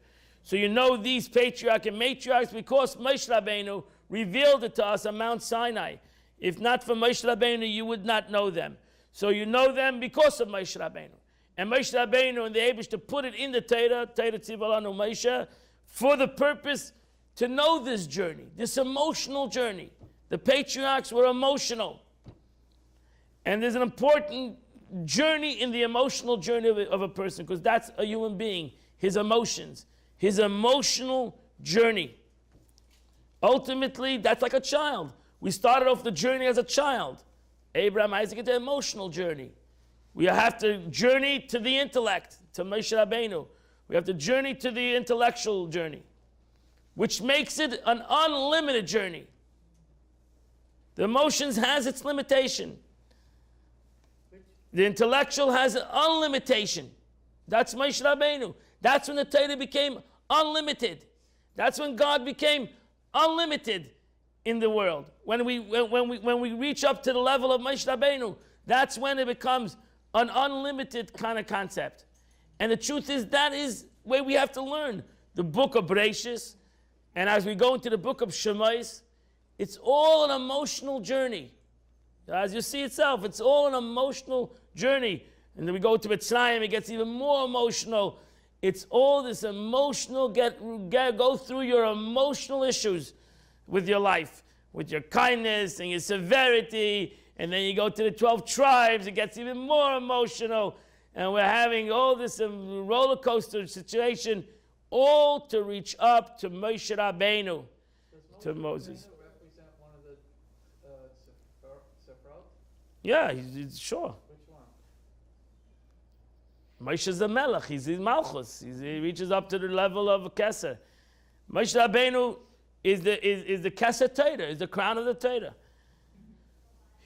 So you know these patriarchs and matriarchs because Moshe Rabbeinu revealed it to us on Mount Sinai. If not for Moshe Rabbeinu, you would not know them. So you know them because of Moshe Rabbeinu. And Moshe Rabbeinu and the able to put it in the Torah Tzivalanu Moshe, for the purpose to know this journey, this emotional journey. The patriarchs were emotional. And there's an important journey in the emotional journey of a person, because that's a human being, his emotions, his emotional journey. Ultimately, that's like a child. We started off the journey as a child. Abraham, Isaac, it's an emotional journey. We have to journey to the intellect, to Moshe Rabbeinu. We have to journey to the intellectual journey, which makes it an unlimited journey. The emotions has its limitation. The intellectual has an unlimitation. That's Moshe Rabbeinu. That's when the Torah became unlimited. That's when God became unlimited in the world. When we reach up to the level of Moshe Rabbeinu, that's when it becomes an unlimited kind of concept. And the truth is, that is where we have to learn. The book of Bereshis, and as we go into the book of Shemais, It's all an emotional journey. As you see itself, it's all an emotional journey. And then we go to Mitzrayim, it gets even more emotional. It's all this emotional, go through your emotional issues with your life, with your kindness and your severity. And then you go to the 12 tribes, it gets even more emotional. And we're having all this roller coaster situation, all to reach up to Moshe Rabbeinu, to Moses. Represent one of the Sephirot? Yeah, he's sure. Which one? Moshe is the Melech, he's in Malchus. He reaches up to the level of a Keser. Moshe Rabbeinu is the Keser Torah, is the crown of the Torah.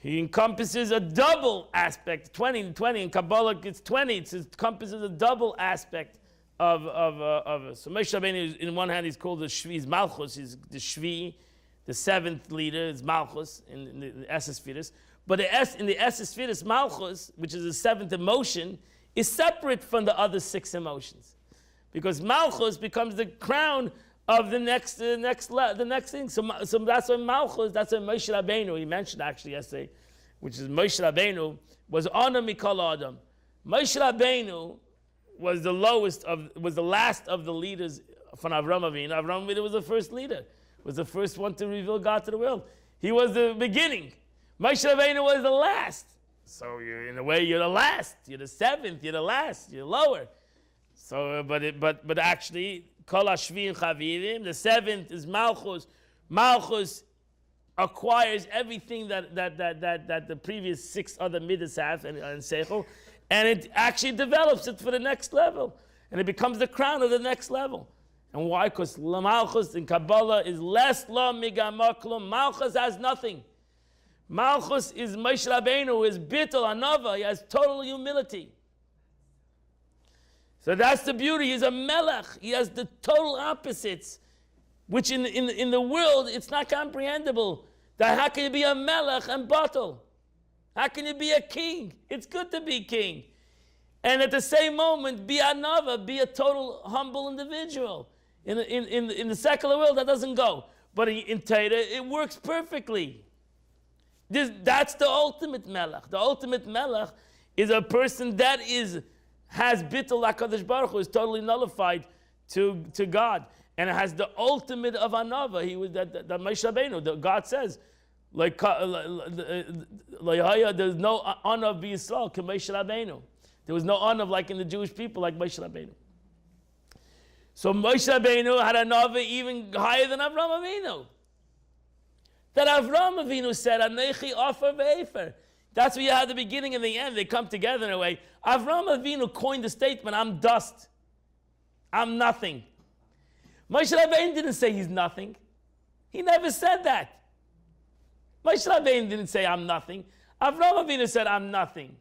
He encompasses a double aspect, 20 in Kabbalah it's 20, it encompasses a double aspect of so Moshe Rabbeinu, in one hand he's called the Shvi, he's Malchus, he's the Shvi, the seventh leader is Malchus in the Esesphiris. But in the Esesphiris, Malchus, which is the seventh emotion, is separate from the other six emotions. Because Malchus becomes the crown of the next thing. So that's why Malchus, that's why Moshe Rabbeinu, he mentioned actually yesterday, which is Moshe Rabbeinu, was Ana Mikol Adam. Moshe Rabbeinu was the last of the leaders from Avram Avinu. Avram Avinu was the first leader, was the first one to reveal God to the world. He was the beginning. Moshe Rabbeinu was the last. So in a way, you're the last. You're the seventh. You're the last. You're lower. So, but actually, Kol Hashvi Chavivim. The seventh is Malchus. Malchus acquires everything that the previous six other midas have and seichel, and it actually develops it for the next level, and it becomes the crown of the next level. And why? Because Malchus in Kabbalah is less lo migamaklum. Malchus has nothing. Malchus is Moshe Rabbeinu, is bittul anava. He has total humility. So that's the beauty. He's a melech. He has the total opposites, which in the world it's not comprehensible. That how can you be a melech and bottle? How can you be a king? It's good to be king, and at the same moment be a nava, be a total humble individual. In the secular world that doesn't go, but in Torah it works perfectly. That's the ultimate melech. The ultimate melech is a person that has bittul HaKadosh Baruch Hu, is totally nullified to God, and it has the ultimate of anava. He was that Moshe Rabbeinu. God says, there's no honor of Yisrael like Moshe Rabbeinu. There was no honor like in the Jewish people like Moshe Rabbeinu. So Moshe Rabbeinu had anava even higher than Avraham Avinu. That Avraham Avinu said, "Anechi offer ve'efer." That's where you have the beginning and the end. They come together in a way. Avraham Avinu coined the statement, "I'm dust. I'm nothing." Moshe Rabbeinu didn't say he's nothing. He never said that. Moshe Rabbeinu didn't say, "I'm nothing." Avraham Avinu said, "I'm nothing."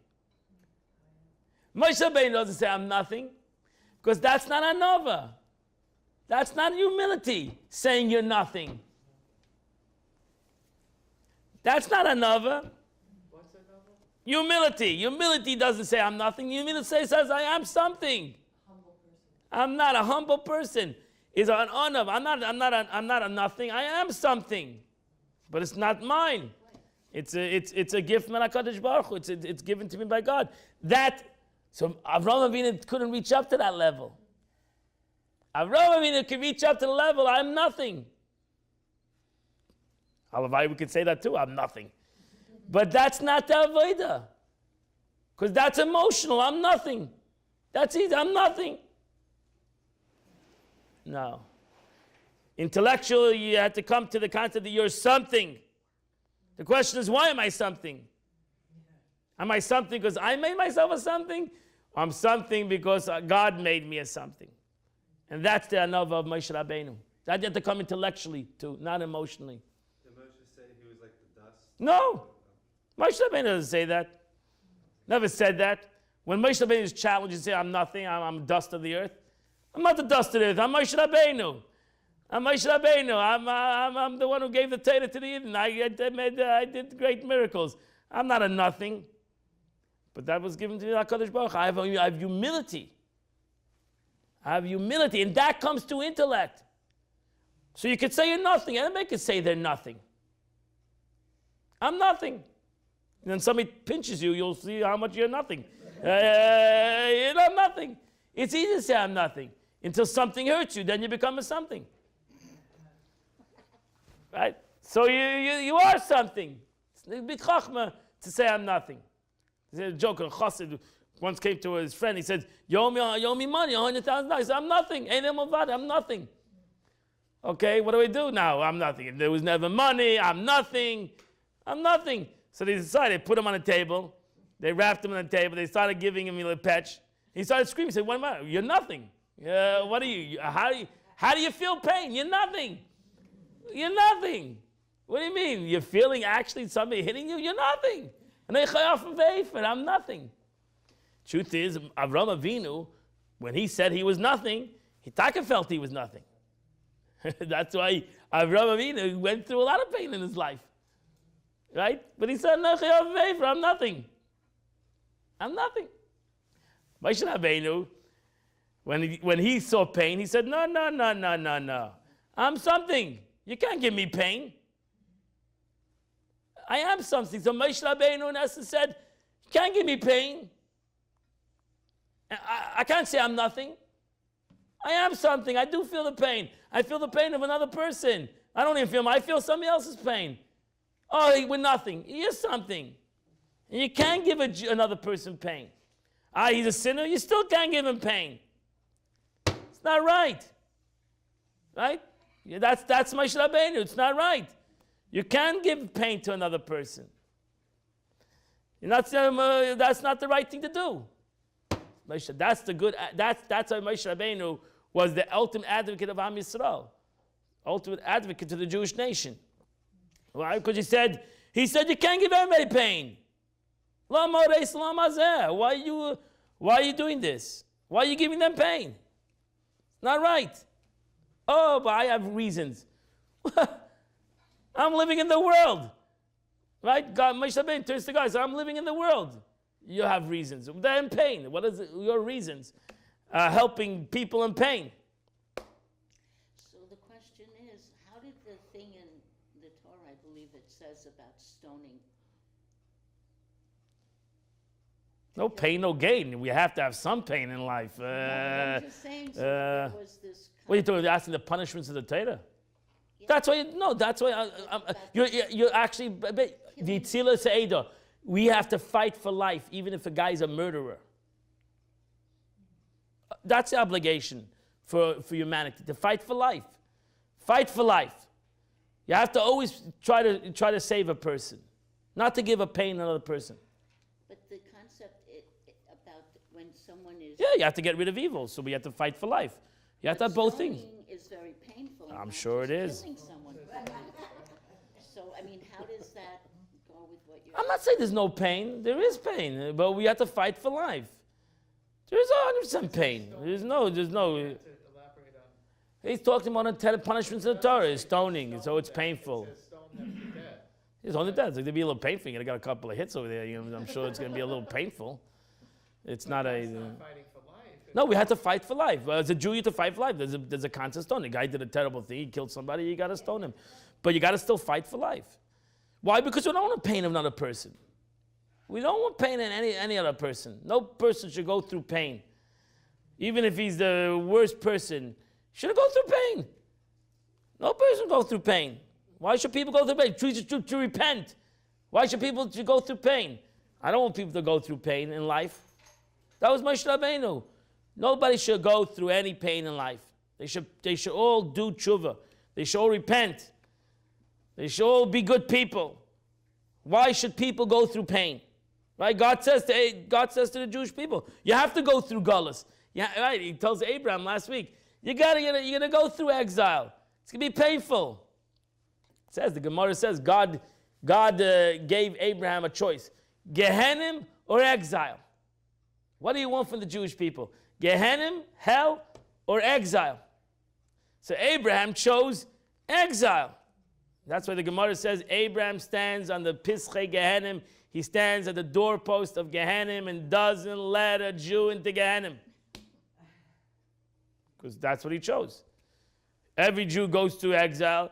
Moshe Rabbeinu doesn't say, "I'm nothing," because that's not anova. That's not humility, saying you're nothing. That's not anova. What's another? Humility. Humility doesn't say I'm nothing. Humility says I am something. Humble person. I'm not a humble person. Is an honor. I'm not a nothing. I am something, but it's not mine. It's a gift from HaKadosh Baruch Hu. It's given to me by God. So Avraham Avinu couldn't reach up to that level. Avraham Avinu could reach up to the level I'm nothing. Halavai, we could say that too. I'm nothing, but that's not the avodah, because that's emotional. I'm nothing. That's easy. I'm nothing. No. Intellectually, you have to come to the concept that you're something. The question is, why am I something? Am I something because I made myself a something? Or I'm something because God made me a something. And that's the anova of Moshe Rabbeinu. That you have to come intellectually too, not emotionally. Did Moshe say he was like the dust? No. Moshe Rabbeinu doesn't say that. Never said that. When Moshe Rabbeinu is challenged, he say, I'm nothing, I'm dust of the earth. I'm not the dust of the earth, I'm Moshe Rabbeinu. I'm Moshe Rabbeinu. I'm the one who gave the Torah to the Eden. I did great miracles. I'm not a nothing. But that was given to me, HaKadosh Baruch Hu. I have humility. I have humility, and that comes to intellect. So you could say you're nothing, and anybody could say they're nothing. I'm nothing. And then somebody pinches you, you'll see how much you're nothing. You're not nothing. It's easy to say I'm nothing until something hurts you, then you become a something. Right? So you are something. It's a big chachma to say I'm nothing. There's a joke, a chassid once came to his friend, he said, you owe me money, $100,000. He said, I'm nothing. I'm nothing. Okay, what do we do now? I'm nothing. There was never money. I'm nothing. So they decided, put him on a table. They wrapped him on the table. They started giving him a little patch. He started screaming. He said, what am I? You're nothing. What are you? How do you feel pain? You're nothing. You're nothing. What do you mean? You're feeling actually somebody hitting you? You're nothing. And I'm nothing. Truth is, Avraham Avinu, when he said he was nothing, Taka felt he was nothing. That's why Avraham Avinu went through a lot of pain in his life. Right? But he said, I'm nothing. I'm nothing. Moshe Rabbeinu, when he saw pain, he said, no. I'm something. You can't give me pain. I am something. So Moshe Rabbeinu in essence said, you can't give me pain. I can't say I'm nothing. I am something. I do feel the pain. I feel the pain of another person. I don't even feel I feel somebody else's pain. Oh, we're nothing. He is something. And you can't give another person pain. He's a sinner. You still can't give him pain. It's not right. Right? Yeah, that's Moshe Rabbeinu. It's not right. You can't give pain to another person. That's not the right thing to do. That's why Moshe Rabbeinu was the ultimate advocate of Am Yisrael, ultimate advocate to the Jewish nation. Why? Because he said you can't give everybody pain. Why are you doing this? Why are you giving them pain? It's not right. Oh, but I have reasons. I'm living in the world. Right? God, Moshe Rabbeinu turns to God and says, I'm living in the world. You have reasons. They're in pain. What is your reasons? Helping people in pain. So the question is, how did the thing in the Torah, I believe it says about stoning? No pain, no gain. We have to have some pain in life. I'm just saying, so there was this. What are you doing? You're asking the punishments of the Torah? Yeah. That's why you're actually, the Tzila Se'eda. We have to fight for life, even if a guy's a murderer. That's the obligation for humanity, to fight for life. Fight for life. You have to always try to save a person, not to give a pain to another person. But the concept about when someone is... Yeah, you have to get rid of evil, so we have to fight for life. You have to have both things. Stoning is very painful. I'm sure it is. Killing someone. So, I mean, how does that go with what you're... I'm not saying there's no pain. There is pain, but we have to fight for life. There's 100% pain. There's no. To elaborate on. He's talking about the punishments of the Torah, stoning, so it's painful. It says stone them to death. It's only that. It's going to be a little painful. You're going to get a couple of hits over there. I'm sure it's going to be a little painful. It's not a... It's not fighting for life. No, we had to fight for life. As a Jew, you have to fight for life. There's a constant stone. The guy did a terrible thing. He killed somebody. You got to stone him. But you got to still fight for life. Why? Because we don't want the pain of another person. We don't want pain in any other person. No person should go through pain. Even if he's the worst person, shouldn't go through pain. No person go through pain. Why should people go through pain? To repent. Why should people go through pain? I don't want people to go through pain in life. That was Moshe Rabbeinu. Nobody should go through any pain in life. They should all do tshuva. They should all repent. They should all be good people. Why should people go through pain? Right? God says to the Jewish people, you have to go through gullus. Yeah, right. He tells Abraham last week, you're gonna go through exile. It's gonna be painful. It says, the Gemara says, God gave Abraham a choice: Gehenim or exile. What do you want from the Jewish people? Gehenim, hell, or exile? So Abraham chose exile. That's why the Gemara says Abraham stands on the Pischei Gehenim. He stands at the doorpost of Gehenim and doesn't let a Jew into Gehenim. Because that's what he chose. Every Jew goes through exile.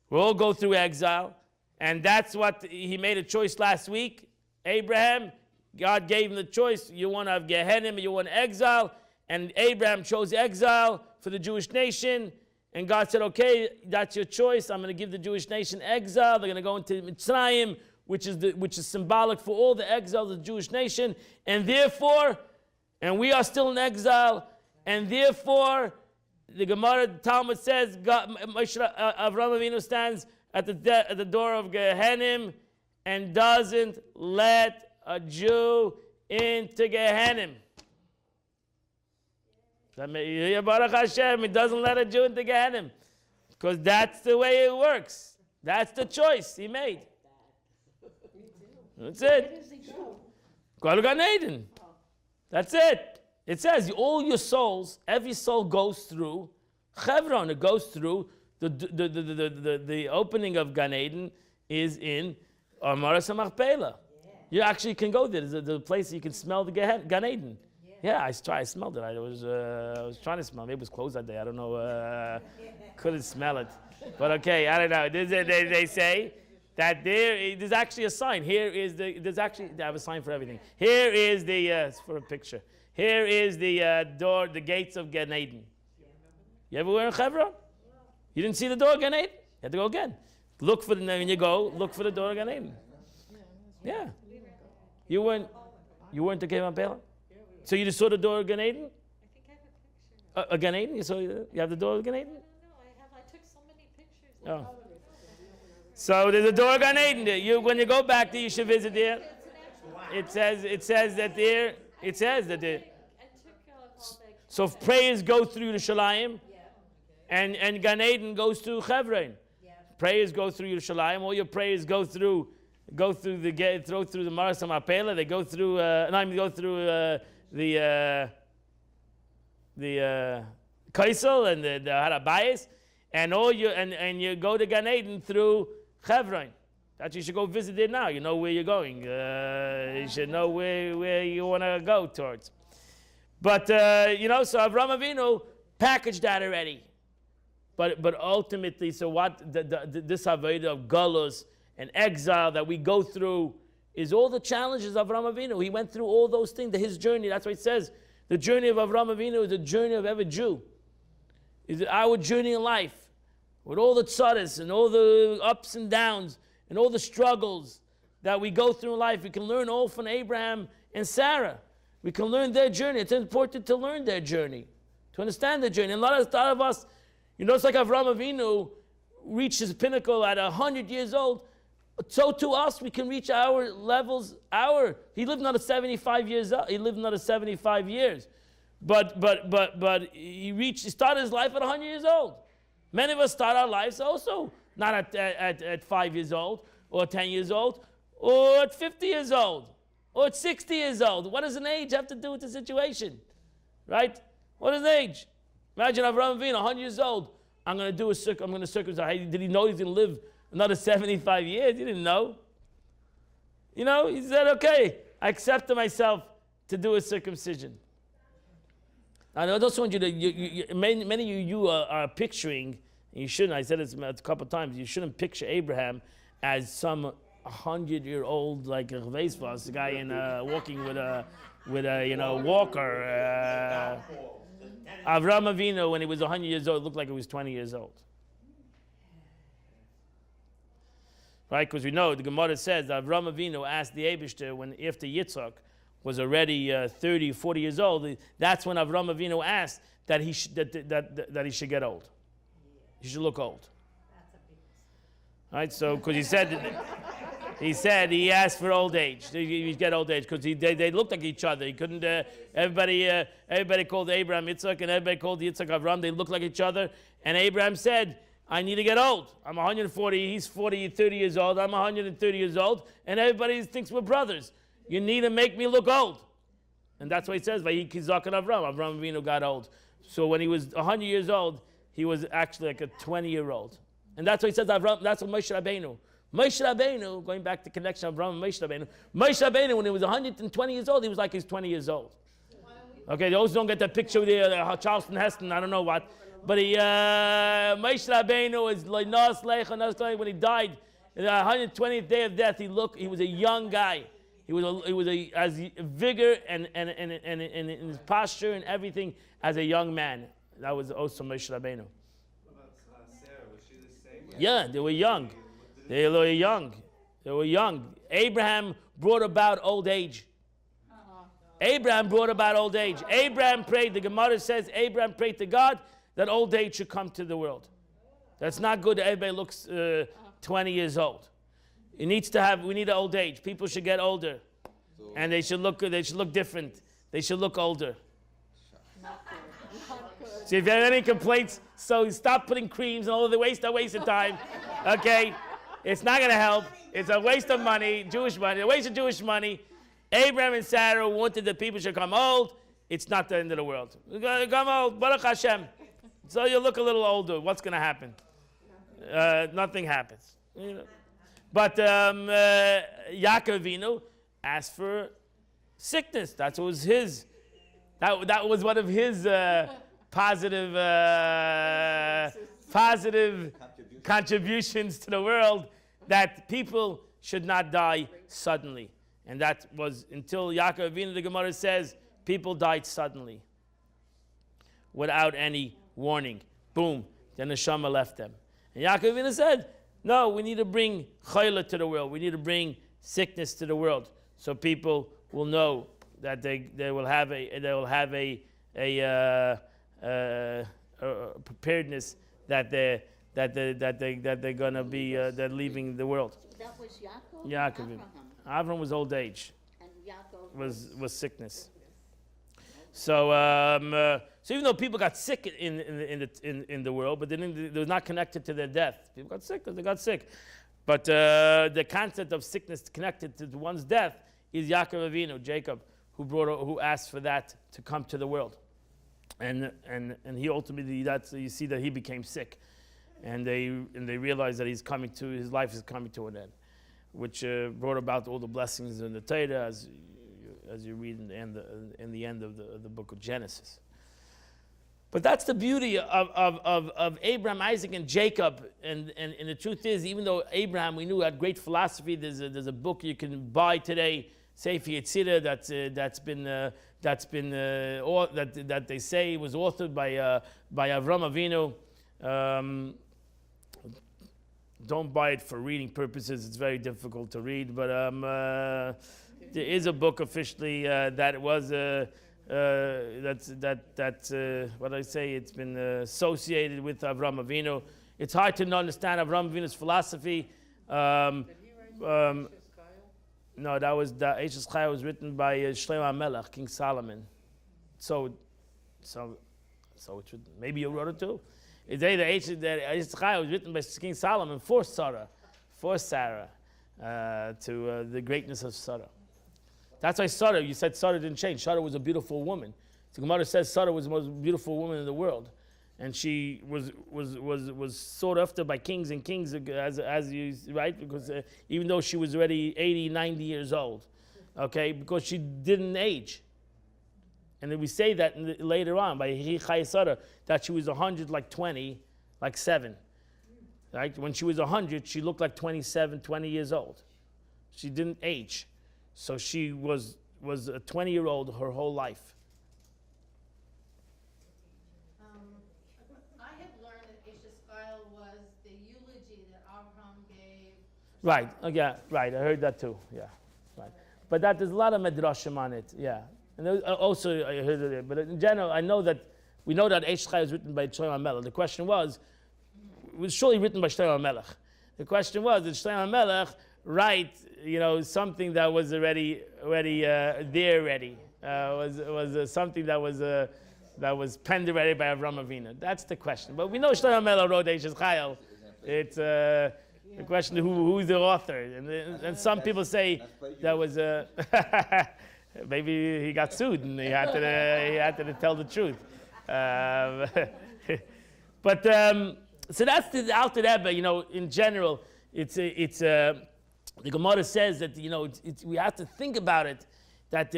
We all go through exile. And that's what he made a choice last week. Abraham, God gave him the choice. You want to have Gehenna, you want exile. And Abraham chose exile for the Jewish nation. And God said, okay, that's your choice. I'm going to give the Jewish nation exile. They're going to go into Mitzrayim, which is symbolic for all the exiles of the Jewish nation. And therefore, and we are still in exile, and therefore, the Gemara, the Talmud says, Avraham Avinu stands at the door of Gehenna and doesn't let a Jew into Gehenna. Baruch Hashem, it doesn't let a Jew into Gehenna. Because that's the way it works. That's the choice he made. That's it. Go to Gan Eden. That's it. It says all your souls, every soul goes through Chevron. It goes through the opening of Gan Eden is in Amaras HaMachpelah. You actually can go there. There's a place you can smell the Gan Eden. Yeah, I smelled it. I was trying to smell. Maybe it was closed that day. I don't know. Couldn't smell it. But okay, I don't know. They say that there's actually a sign. I have a sign for everything. Here is it's for a picture. Here is the door, the gates of Gan Eden. You ever were in Hebron? You didn't see the door of Gan Eden? You had to go again. Look for when you go, look for the door of Gan Eden. Yeah. You weren't to Cave on Balaam? So you just saw the door of Gan Eden? I think I have a picture. A Gan Eden? You have the door of Gan Eden? No, I took so many pictures. Oh. So there's a door of Gan Eden there. When you go back there, you should visit there. It says that there. It says that there. So if prayers go through the Yerushalayim, and Gan Eden goes through Hebron. Prayers go through Yerushalayim. All your prayers go through the gate, through the Maras HaMapela. They go through. The Kaisel and the Harabayis, and you go to Gan Eden through Hebron. That you should go visit it now. You know where you're going. You should know where you want to go towards. But so Avraham Avinu packaged that already. But ultimately, so what this avodah of galus and exile that we go through is all the challenges of Avraham Avinu. He went through all those things. His journey. That's what it says. The journey of Avraham Avinu is the journey of every Jew. Is our journey in life, with all the tzaddis and all the ups and downs and all the struggles that we go through in life. We can learn all from Abraham and Sarah. We can learn their journey. It's important to learn their journey, to understand their journey. And a lot of us, it's like Avraham Avinu reached his pinnacle at 100 years old. So to us, we can reach our levels. He lived another 75 years. He lived another 75 years, but he started his life at 100 years old. Many of us start our lives also not at 5 years old or 10 years old or at 50 years old or at 60 years old. What does an age have to do with the situation, right? What is age? Imagine Avraham Avinu, 100 years old. I'm going to circumcise. Did he know he's going to live another 75 years? He didn't know. He said, okay, I accepted myself to do a circumcision. I also want you to, many of you are picturing, and you shouldn't, I said this a couple of times, you shouldn't picture Abraham as some 100-year-old, like a Vespas, guy walking with a walker. Avraham Avinu, when he was 100 years old, looked like he was 20 years old. Right, because we know the Gemara says that Avraham Avinu asked the Eibishter when after Yitzchak was already 30, 40 years old. That's when Avraham Avinu asked that he he should get old. He should look old. Right, so because he asked for old age. He get old age because they looked like each other. He couldn't. Everybody called Abraham Yitzchak and everybody called Yitzchak Avram. They looked like each other. And Abraham said, I need to get old. I'm 140, he's 30 years old, I'm 130 years old, and everybody thinks we're brothers. You need to make me look old. And that's what he says, Vayiki Zakan Avram. Avram Avinu got old. So when he was 100 years old, he was actually like a 20-year-old. And that's what he says, Avram, that's what Moshe Rabbeinu. Moshe Rabbeinu, going back to connection of Avram and Moshe Rabbeinu, when he was 120 years old, he was like he's 20 years old. Okay, those don't get that picture there, Charleston Heston, I don't know what. But Moshe Rabbeinu is Lech Lecha, when he died, In the 120th day of death, he was a young guy. He was as vigor and in his posture and everything as a young man. That was also Moshe Rabbeinu. What about Sarah? Was she the same? Yeah, they were young. They were young. They were young. Abraham brought about old age. Abraham brought about old age. Abraham prayed. The Gemara says Abraham prayed to God that old age should come to the world. That's not good that everybody looks 20 years old. We need an old age. People should get older. And they should look different. They should look older. So if you have any complaints, so stop putting creams and all of the waste of time. Okay? It's not going to help. It's a waste of money, Jewish money, a waste of Jewish money. Abraham and Sarah wanted that people should come old. It's not the end of the world. We're going to come old, Baruch Hashem. So you look a little older. What's going to happen? Nothing happens. You know. But Yaakov Avinu asked for sickness. That was his. That was one of his positive contributions to the world, that people should not die suddenly. And that was until Yaakov Avinu, the Gemara says, people died suddenly, without any warning. Boom, the neshama left them. And Yaakov Avinu said, no, we need to bring chayla to the world. We need to bring sickness to the world, so people will know that they will have a preparedness that they're gonna be they're leaving the world. That was Yaakov? Yaakov. Avraham was old age. And Yaakov was sickness. So so even though people got sick in the world, but they were not connected to their death. People got sick because they got sick. But the concept of sickness connected to one's death is Yaakov Avinu, Jacob, who asked for that to come to the world, and he ultimately, you see that he became sick, and they realized that his life is coming to an end, which brought about all the blessings in the Torah, as you read in the end of the book of Genesis. But that's the beauty of Abraham, Isaac, and Jacob. And the truth is, even though Abraham, we knew, had great philosophy, there's a book you can buy today, Sefer Yetzirah, that they say was authored by Avram Avinu. Don't buy it for reading purposes; it's very difficult to read. But there is a book officially that was what I say. It's been associated with Avram Avinu. It's hard to understand Avram Avinu's philosophy. No, that Eishes Chaya was written by Shlomo HaMelech, King Solomon. So maybe you wrote it too. It's the Eishes Chaya was written by King Solomon for Sarah, to the greatness of Sarah. That's why Sarah, you said Sarah didn't change. Sarah was a beautiful woman. The Gemara says Sarah was the most beautiful woman in the world. And she was sought after by kings and kings, as you, right? Because even though she was already 80, 90 years old, okay? Because she didn't age. And then we say that later on by Chai Sarah, that she was 100 like 20, like 7. Right? When she was 100, she looked like 27, 20 years old. She didn't age. So she was a 20-year-old her whole life. I had learned that Ishmael was the eulogy that Abraham gave. Right. Yeah. Right. I heard that too. Yeah. Right. But there's a lot of medrashim on it. Yeah. And also I heard it. But in general, we know that Eishchai was written by Shlomo HaMelech. The question was, it was surely written by Shlomo HaMelech. The question was, did Shlomo HaMelech write, something that was already there already? Was something that was penned already by Avram Avinu? That's the question. But we know Shlomo HaMelech wrote Eishes Chayil. It's the question who's the author, and some people say that was maybe he got sued and he had to tell the truth. But so that's the Alter Rebbe. In general, it's the Gemara says that we have to think about it. That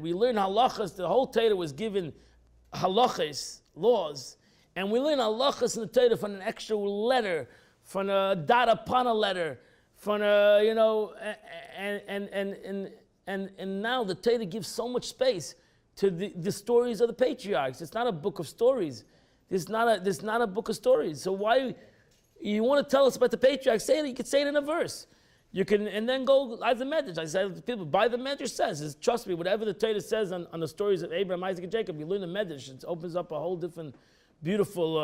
we learn halachas. The whole Torah was given halachas, laws, and we learn halachas in the Torah from an extra letter from a dot upon a letter, from a, you know, and now the Torah gives so much space to the stories of the patriarchs. It's not a book of stories. There's not a book of stories. So why you want to tell us about the patriarchs? Say it. You could say it in a verse. You can, and then go buy the Medrash. I say to people, buy the Medrash says. Trust me, whatever the Torah says on the stories of Abraham, Isaac, and Jacob, you learn the Medrash. It opens up a whole different, beautiful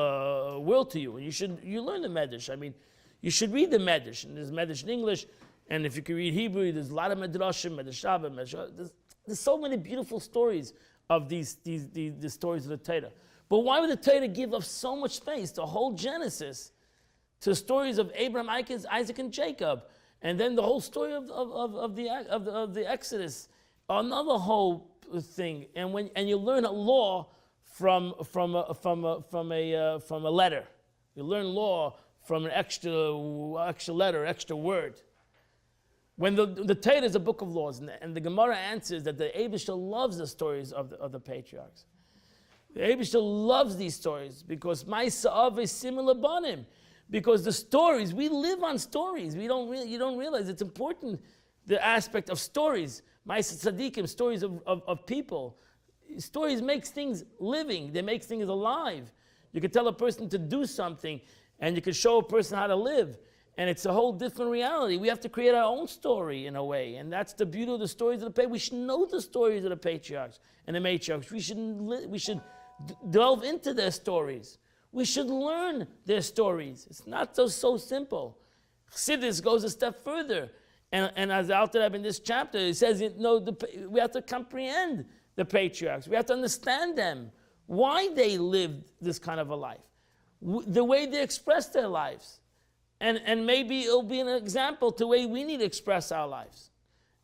world to you. And you learn the Medrash. I mean, you should read the Medrash. And there's Medrash in English. And if you can read Hebrew, there's a lot of Medrashim, Medrash Shabbat, Medrash. There's so many beautiful stories of the stories of the Torah. But why would the Torah give up so much space, the whole Genesis, to stories of Abraham, Isaac, and Jacob? And then the whole story of the Exodus, another whole thing. And you learn a law from a letter. You learn law from an extra letter, extra word. When the Torah is a book of laws, and the Gemara answers that the Eibishter loves the stories of the patriarchs. The Eibishter loves these stories because Ma'aseh Avos similar banim. Because the stories, we live on stories. You don't realize it's important, the aspect of stories. Ma'aseh Tzadikim, stories of people. Stories makes things living. They make things alive. You can tell a person to do something, and you can show a person how to live. And it's a whole different reality. We have to create our own story in a way. And that's the beauty of the stories of the patriarchs. We should know the stories of the patriarchs and the matriarchs. We should delve into their stories. We should learn their stories. It's not so simple. Chassidus goes a step further. And as Alter Rebbe in this chapter, he says, we have to comprehend the patriarchs. We have to understand them. Why they lived this kind of a life. The way they expressed their lives. And maybe it'll be an example to the way we need to express our lives.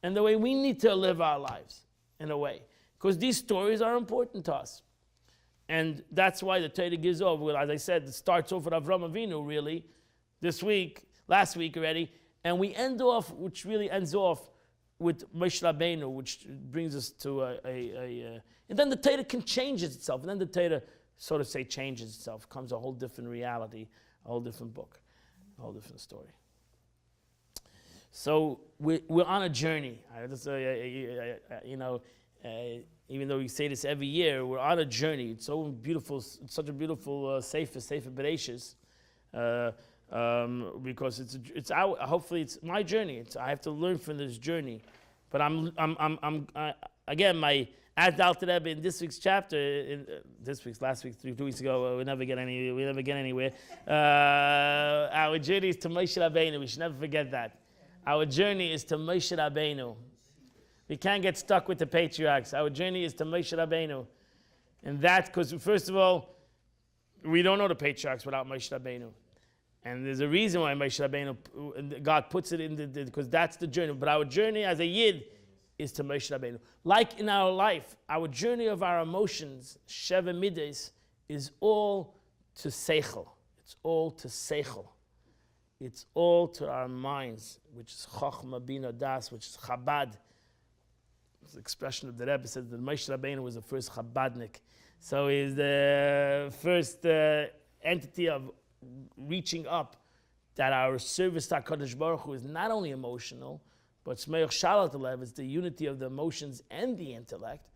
And the way we need to live our lives, in a way. Because these stories are important to us. And that's why the Torah gives over. As I said, it starts off with Avraham Avinu, really, last week already. And we end off, which really ends off with Moshe Rabbeinu, which brings us to and then the Torah can change itself. And then the Torah, so to say, changes itself. Comes a whole different reality, a whole different book. A whole different story. So we're on a journey. Even though we say this every year, we're on a journey. It's so beautiful. It's such a beautiful Sefer Bereshis, because it's our. Hopefully, it's my journey. I have to learn from this journey. But again, my as Alter Rebbe in this week's chapter, last week, 2 weeks ago, we never get anywhere. Our journey is to Moshe Rabbeinu. We should never forget that. Our journey is to Moshe Rabbeinu. We can't get stuck with the patriarchs. Our journey is to Moshe Rabbeinu. And that's because, first of all, we don't know the patriarchs without Moshe Rabbeinu. And there's a reason why Moshe Rabbeinu, God puts it in because that's the journey. But our journey as a Yid is to Moshe Rabbeinu. Like in our life, our journey of our emotions, Sheva Midas, is all to Seichel. It's all to Seichel. It's all to our minds, which is Chochmah Bina Das, which is Chabad. It's the expression of the Rebbe says that Moshe Rabbeinu was the first Chabadnik. So he's the first entity of reaching up that our service to HaKadosh Baruch Hu is not only emotional, but Smeich Shalat Alev is the unity of the emotions and the intellect,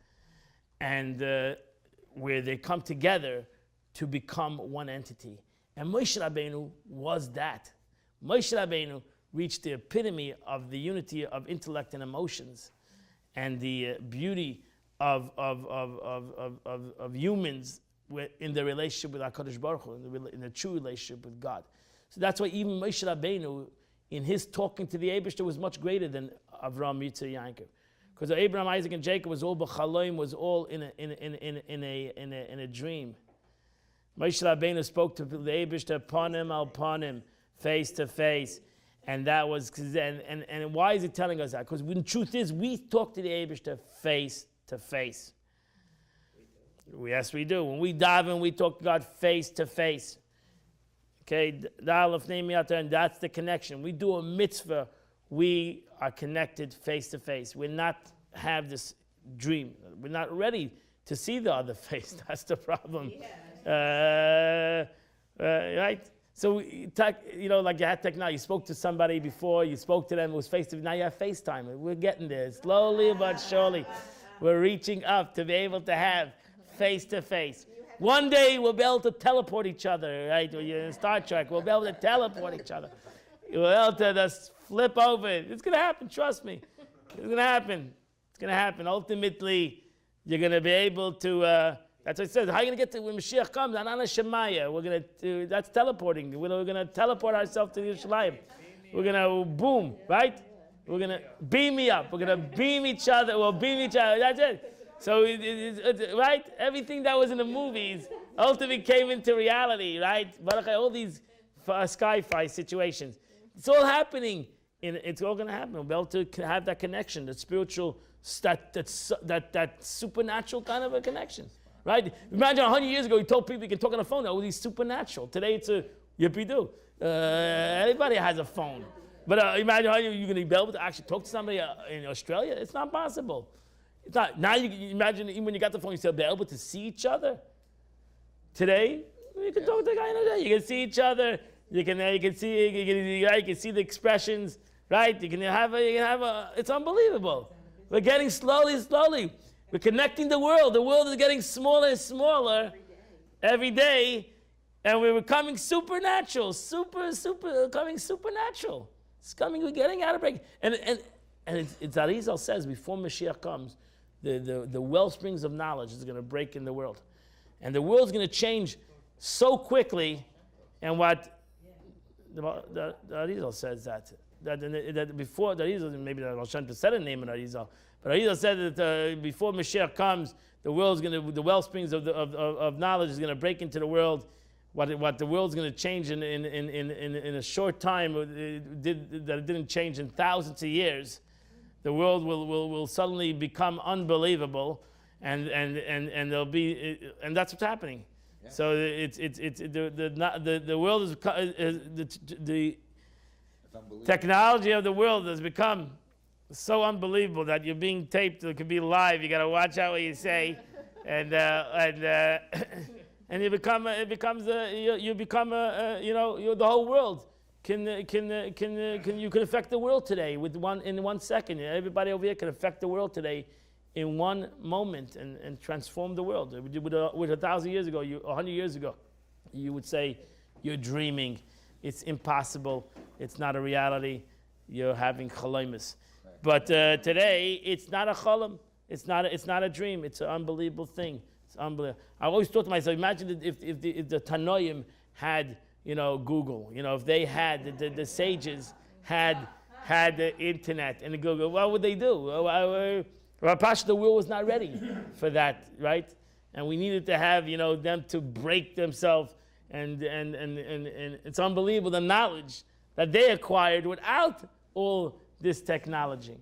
and where they come together to become one entity. And Moshe Rabbeinu was that. Moshe Rabbeinu reached the epitome of the unity of intellect and emotions, and the beauty of humans in the relationship with HaKadosh Baruch Hu, in the true relationship with God. So that's why even Moshe Rabbeinu, in his talking to the Eibishter, was much greater than Avraham, Yitzchak, Yaakov, because Abraham, Isaac, and Jacob was all b'chaloim, was all in a dream. Moshe Rabbeinu spoke to the Eibishter panim al panim, face to face, and that was and why is he telling us that? Because the truth is, we talk to the Eibishter face to face. Yes, we do. When we daven, we talk to God face to face. Okay, and that's the connection. We do a mitzvah, we are connected face to face. We're not have this dream. We're not ready to see the other face. That's the problem. Yeah. Right? So, like you had technology. You spoke to somebody before, you spoke to them, it was FaceTime. Now you have FaceTime. We're getting there. Slowly but surely, we're reaching up to be able to have face-to-face. One day we'll be able to teleport each other, right? When you're in Star Trek, we'll be able to teleport each other. We'll be able to just flip over. It's going to happen, trust me. It's going to happen. It's going to happen. Ultimately, you're going to be able to, that's what it says. How are you going to get to when Mashiach comes? Anana Shemaya. We're going to, that's teleporting. We're going to teleport ourselves to Yerushalayim. We're going to boom, right? We're going to beam me up. We're going to beam each other. We'll beam each other. That's it. So, right? Everything that was in the movies ultimately came into reality, right? All these sci-fi situations. It's all happening. It's all going to happen. We'll be able to have that connection, that spiritual, that supernatural kind of a connection, right? Imagine 100 years ago, you told people you can talk on the phone. Oh, these supernatural. Today, it's a yippee-doo. Everybody has a phone. But imagine how you're going to be able to actually talk to somebody in Australia. It's not possible. It's not. Now you imagine even when you got the phone, you still be able to see each other. Today, you can talk to the guy in the day. You can see each other. You can see the expressions, right? You can have a. It's unbelievable. We're getting slowly. We're connecting the world. The world is getting smaller and smaller every day, and we're becoming supernatural. Becoming supernatural. It's coming. We're getting out of break. And it's Arizal says before Mashiach comes, the well springs of knowledge is going to break in the world. And the world's going to change so quickly. And what the Arizal says that before the Arizal, maybe the Rosh Hashanah said a name in Arizal, but Arizal said that before Mashiach comes, the well springs of knowledge is going to break into the world. What the world's going to change in a short time that it didn't change in thousands of years. The world will suddenly become unbelievable, and there'll be, and that's what's happening. Yeah. So the world is the technology of the world has become so unbelievable that you're being taped. It could be live. You got to watch out what you say, and you become the whole world. You can affect the world today in 1 second. Everybody over here can affect the world today in one moment and transform the world. With 1,000 years ago, 100 years ago, you would say you're dreaming. It's impossible. It's not a reality. You're having chalomus. But today, it's not a cholam. It's not a dream. It's an unbelievable thing. It's unbelievable. I always thought to myself, imagine if the Tanoim had Google. If they had the sages had the internet and the Google, what would they do? Pasha, the world was not ready for that, right? And we needed to have them to break themselves, and it's unbelievable the knowledge that they acquired without all this technology.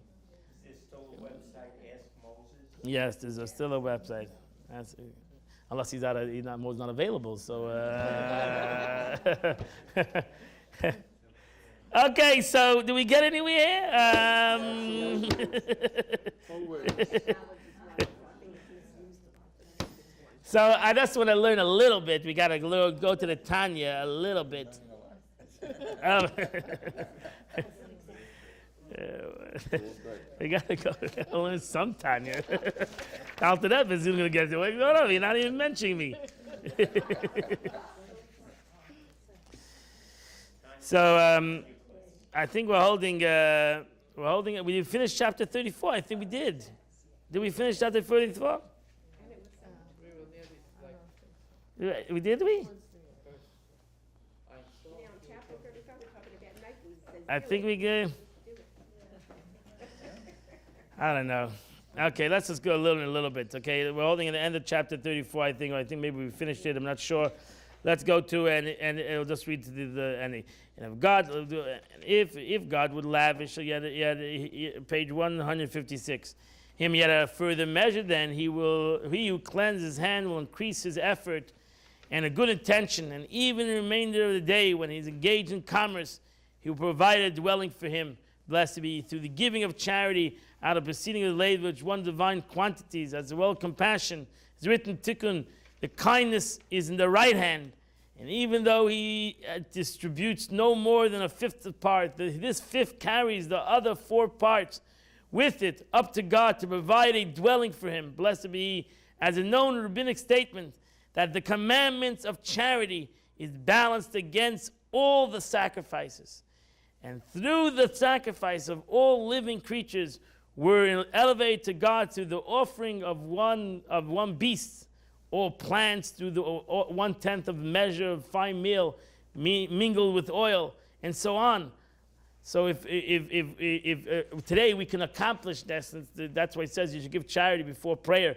Is there still a website, Ask Moses? Yes, there's still a website. Unless Moses not available. So, okay. So, do we get anywhere? So, I just want to learn a little bit. We got to go to the Tanya a little bit. We got to go learn some Tanya. After that, is going to get to it. No, you're not even mentioning me. So I think we're holding. We finished chapter 34. I think we did. Did we finish chapter 34? We did. I think we did. I don't know. Okay, let's just go a little bit. Okay, we're holding at the end of chapter 34. I think maybe we finished it. I'm not sure. Let's go to and it'll just read to and if God would lavish, page 156. Him yet a further measure, then he who cleanses his hand will increase his effort and a good intention, and even the remainder of the day when he's engaged in commerce, he will provide a dwelling for him. Blessed be through the giving of charity out of proceeding of the laid which one divine quantities as well compassion is written tikkun. The kindness is in the right hand, And even though he distributes no more than a fifth part, this fifth carries the other 4 parts with it up to God to provide a dwelling for him. Blessed be he, as a known rabbinic statement that the commandments of charity is balanced against all the sacrifices. And through the sacrifice of all living creatures, we're elevated to God through the offering of one beast, or plants through the 1/10 of measure of fine meal mingled with oil, and so on. So if today we can accomplish this, that's why it says you should give charity before prayer,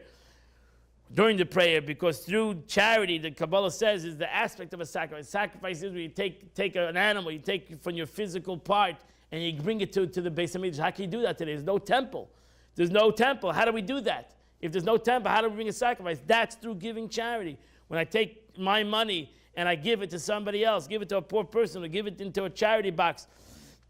during the prayer, because through charity, the Kabbalah says, is the aspect of a sacrifice. Sacrifice is where you take an animal, you take from your physical part, and you bring it to the Beis HaMikdash. How can you do that today? There's no temple. There's no temple. How do we do that? If there's no temple, how do we bring a sacrifice? That's through giving charity. When I take my money and I give it to somebody else, give it to a poor person, or give it into a charity box,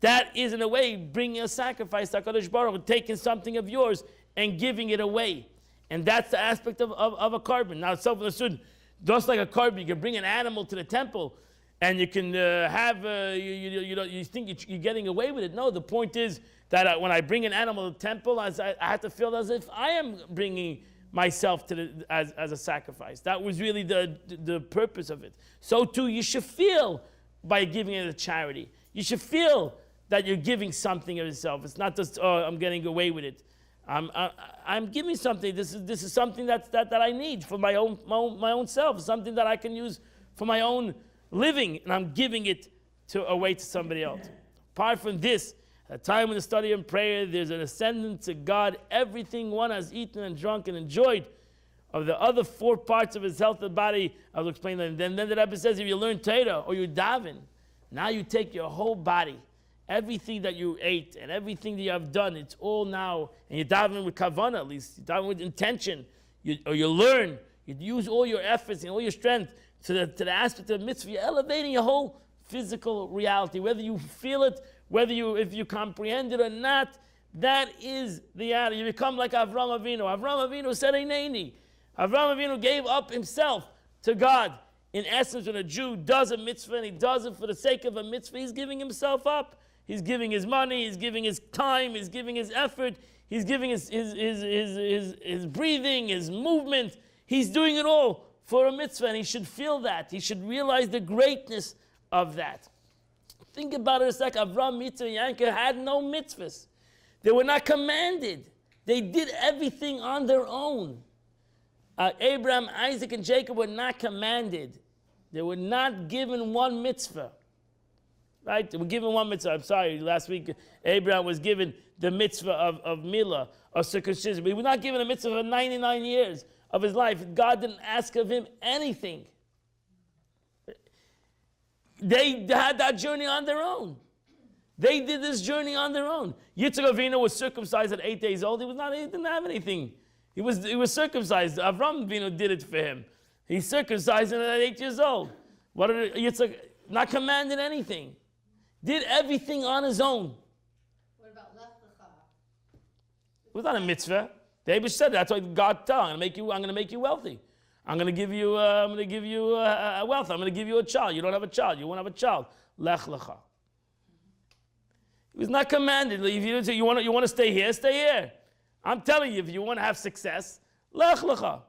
that is in a way bringing a sacrifice to HaKadosh Baruch Hu, taking something of yours and giving it away. And that's the aspect of a carbon. Now, self-understood, just like a carbon, you can bring an animal to the temple and you can you think you're getting away with it. No, the point is that when I bring an animal to the temple, I have to feel as if I am bringing myself to as a sacrifice. That was really the purpose of it. So too, you should feel by giving it a charity. You should feel that you're giving something of yourself. It's not just, oh, I'm getting away with it. I'm giving something. This is something that I need for my own self. Something that I can use for my own living, and I'm giving it away to somebody else. Apart from this, at a time when the study and prayer, there's an ascendance to God. Everything one has eaten and drunk and enjoyed of the other 4 parts of his health and body, I will explain that. And then the Rebbe says, if you learn Torah or you daven, now you take your whole body, everything that you ate and everything that you have done, it's all now, and you daven with kavanah, at least, you daven with intention, or you learn, you use all your efforts and all your strength to the aspect of mitzvah. You're elevating your whole physical reality, whether you feel it, if you comprehend it or not. That is the attitude. You become like Avraham Avinu. Avraham Avinu said, Eineni. Avraham Avinu gave up himself to God. In essence, when a Jew does a mitzvah and he does it for the sake of a mitzvah, he's giving himself up. He's giving his money, he's giving his time, he's giving his effort, he's giving his breathing, his movement. He's doing it all for a mitzvah, and he should feel that. He should realize the greatness of that. Think about it a second. Avraham, Mitzvah, and Yankov had no mitzvahs. They were not commanded. They did everything on their own. Abraham, Isaac, and Jacob were not commanded. They were not given one mitzvah. Right? They were given one mitzvah. I'm sorry, last week Abraham was given the mitzvah of Milah, of circumcision. But he was not given a mitzvah for 99 years of his life. God didn't ask of him anything. They had that journey on their own. They did this journey on their own. Yitzchak Avinu was circumcised at 8 days old. He didn't have anything. He was circumcised. Avram Avinu did it for him. He circumcised him at 8 years old. Yitzchak not commanded anything. Did everything on his own. What about Lech Lecha? It was not a mitzvah. David said that's why God told him, I'm going to make you wealthy. I'm going to give you wealth. I'm going to give you a child. You don't have a child. You won't have a child. Lech Lecha. He was not commanded. If you want to stay here, stay here. I'm telling you, if you want to have success, Lech Lecha.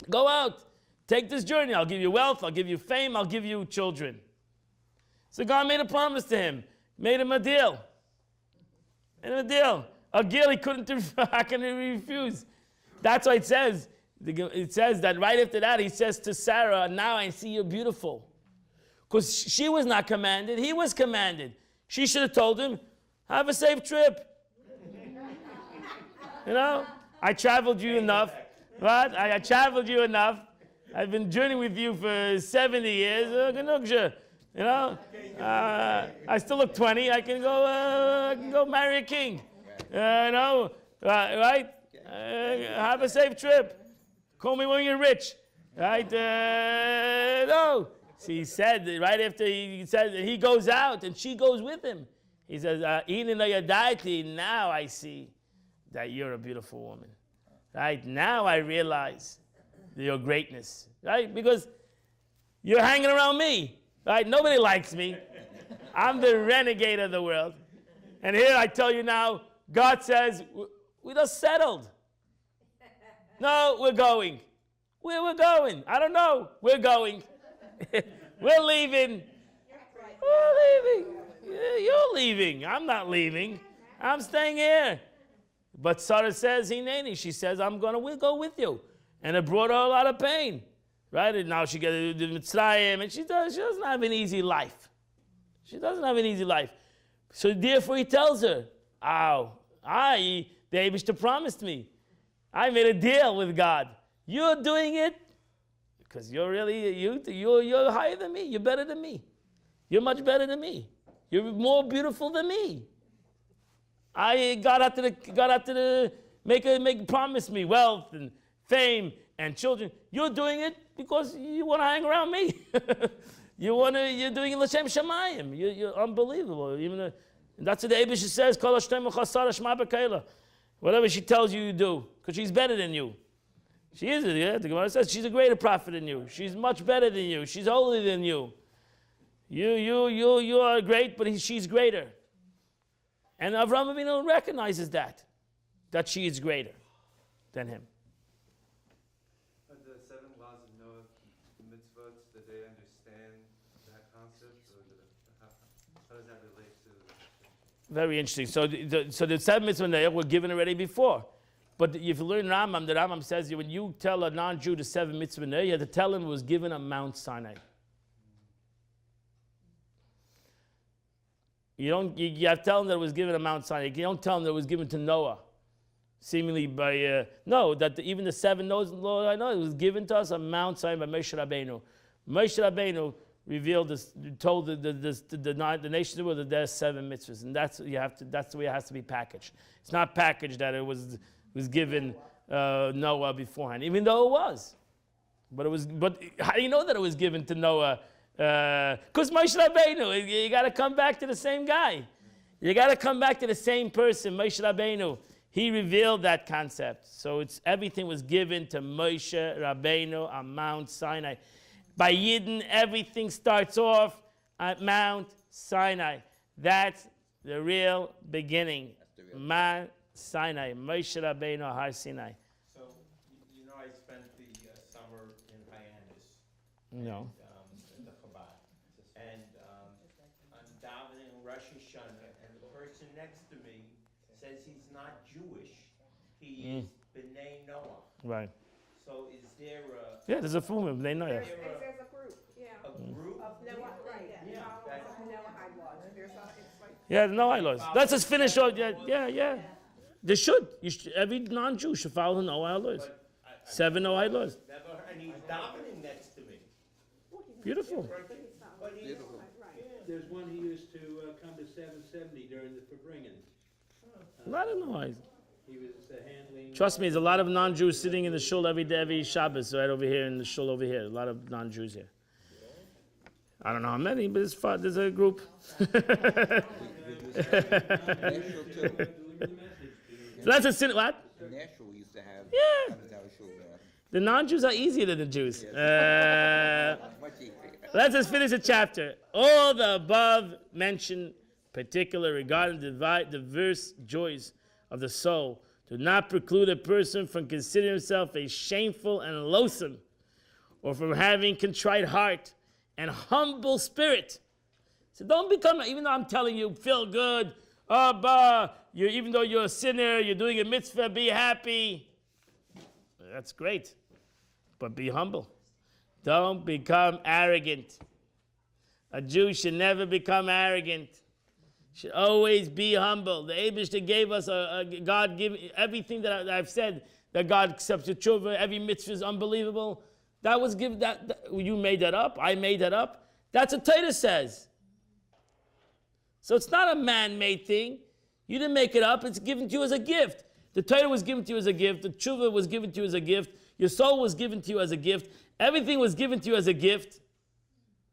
Go out. Take this journey. I'll give you wealth. I'll give you fame. I'll give you children. So God made a promise to him. Made him a deal. A deal he couldn't, how can he refuse? That's why it says that right after that, he says to Sarah, now I see you're beautiful. Because she was not commanded, he was commanded. She should have told him, have a safe trip. I traveled you enough. Right? I traveled you enough. I've been journeying with you for 70 years. I still look 20. I can go marry a king. Right? Have a safe trip. Call me when you're rich. Right? No. See, he said, right after he said, he goes out and she goes with him. He says, now I see that you're a beautiful woman. Right? Now I realize your greatness. Right? Because You're hanging around me, right? Nobody likes me. I'm the renegade of the world. And here I tell you now, God says, we just settled. No, we're going. Where we're going? I don't know. We're going. We're leaving. We're leaving. Yeah, you're leaving. I'm not leaving. I'm staying here. But Sarah says, Hineni. She says, we'll go with you. And it brought her a lot of pain. Right? And now she gets to do Mitzrayim, and she doesn't have an easy life. She doesn't have an easy life. So therefore he tells her, the Eibishter promised me. I made a deal with God. You're doing it because you're higher than me. You're better than me. You're much better than me. You're more beautiful than me. Promise me wealth and fame and children. You're doing it because you want to hang around me. You're doing it l'shem shamayim. You're unbelievable. And that's what the Eibishter says. Kol hashtem u'chasar hashma b'keila. Whatever she tells you, you do, because she's better than you. She is, yeah. The Gemara says she's a greater prophet than you. She's much better than you. She's holier than you. You are great, but she's greater. And Avraham Avinu recognizes that she is greater than him. Are the 7 laws of Noah, the mitzvot, did they understand that concept, or how does that relate to? Very interesting. So the 7 mitzvot were given already before. But if you learn Rambam, the Rambam says when you tell a non-Jew the 7 mitzvot, you have to tell him it was given on Mount Sinai. You have to tell him that it was given on Mount Sinai. You don't tell him that it was given to Noah. Seemingly by, even the 7 laws I know, it was given to us on Mount Sinai by Moshe Rabbeinu. Moshe Rabbeinu revealed this, told the nation of the world that there's 7 mitzvahs. And that's the way it has to be packaged. It's not packaged that it was given Noah beforehand, even though it was. But how do you know that it was given to Noah? Because Moshe Rabbeinu, you got to come back to the same guy. You got to come back to the same person, Moshe Rabbeinu. He revealed that concept. So everything was given to Moshe Rabbeinu on Mount Sinai. By Yidden, everything starts off at Mount Sinai. That's the real beginning. Mount Sinai, Moshe Rabbeinu, Har Sinai. So, I spent the summer in Hyannis. No. In the Chabad. And I'm davening Rosh Hashanah, and the person next to me says he's not Jewish. He is B'nai Noah. Right. So is there Yeah, there's a full they know. There's a group, yeah. a group? Of Noah, right. Yeah. Noahide laws. There's it's like. Yeah, the Noahide laws. Let's just finish. Yeah. They should. Every non-Jew should follow the Noahide laws. 7 Noahide laws. Never, and he's davening next to me. Beautiful. But he's, There's one he used to come to 770 during the Fabringen. A lot of Noahide. He was handling. Trust me, there's a lot of non-Jews sitting in the shul every Shabbos, right over here in the shul over here. A lot of non-Jews here. I don't know how many, but there's a group. So that's a sin. What? Nashville used to have. Yeah. The non-Jews are easier than the Jews. Let's just finish the chapter. All the above mentioned, particular regarding the diverse joys of the soul, do not preclude a person from considering himself a shameful and loathsome, or from having contrite heart and humble spirit. So don't become, even though I'm telling you, feel good, even though you're a sinner, you're doing a mitzvah, be happy. That's great. But be humble. Don't become arrogant. A Jew should never become arrogant. Should always be humble. The Eibishter gave us God give everything that I've said, that God accepts the tshuva, every mitzvah is unbelievable. That was given, that you made that up, I made that up. That's what Torah says. So it's not a man-made thing. You didn't make it up, it's given to you as a gift. The Torah was given to you as a gift, the tshuva was given to you as a gift, your soul was given to you as a gift, everything was given to you as a gift.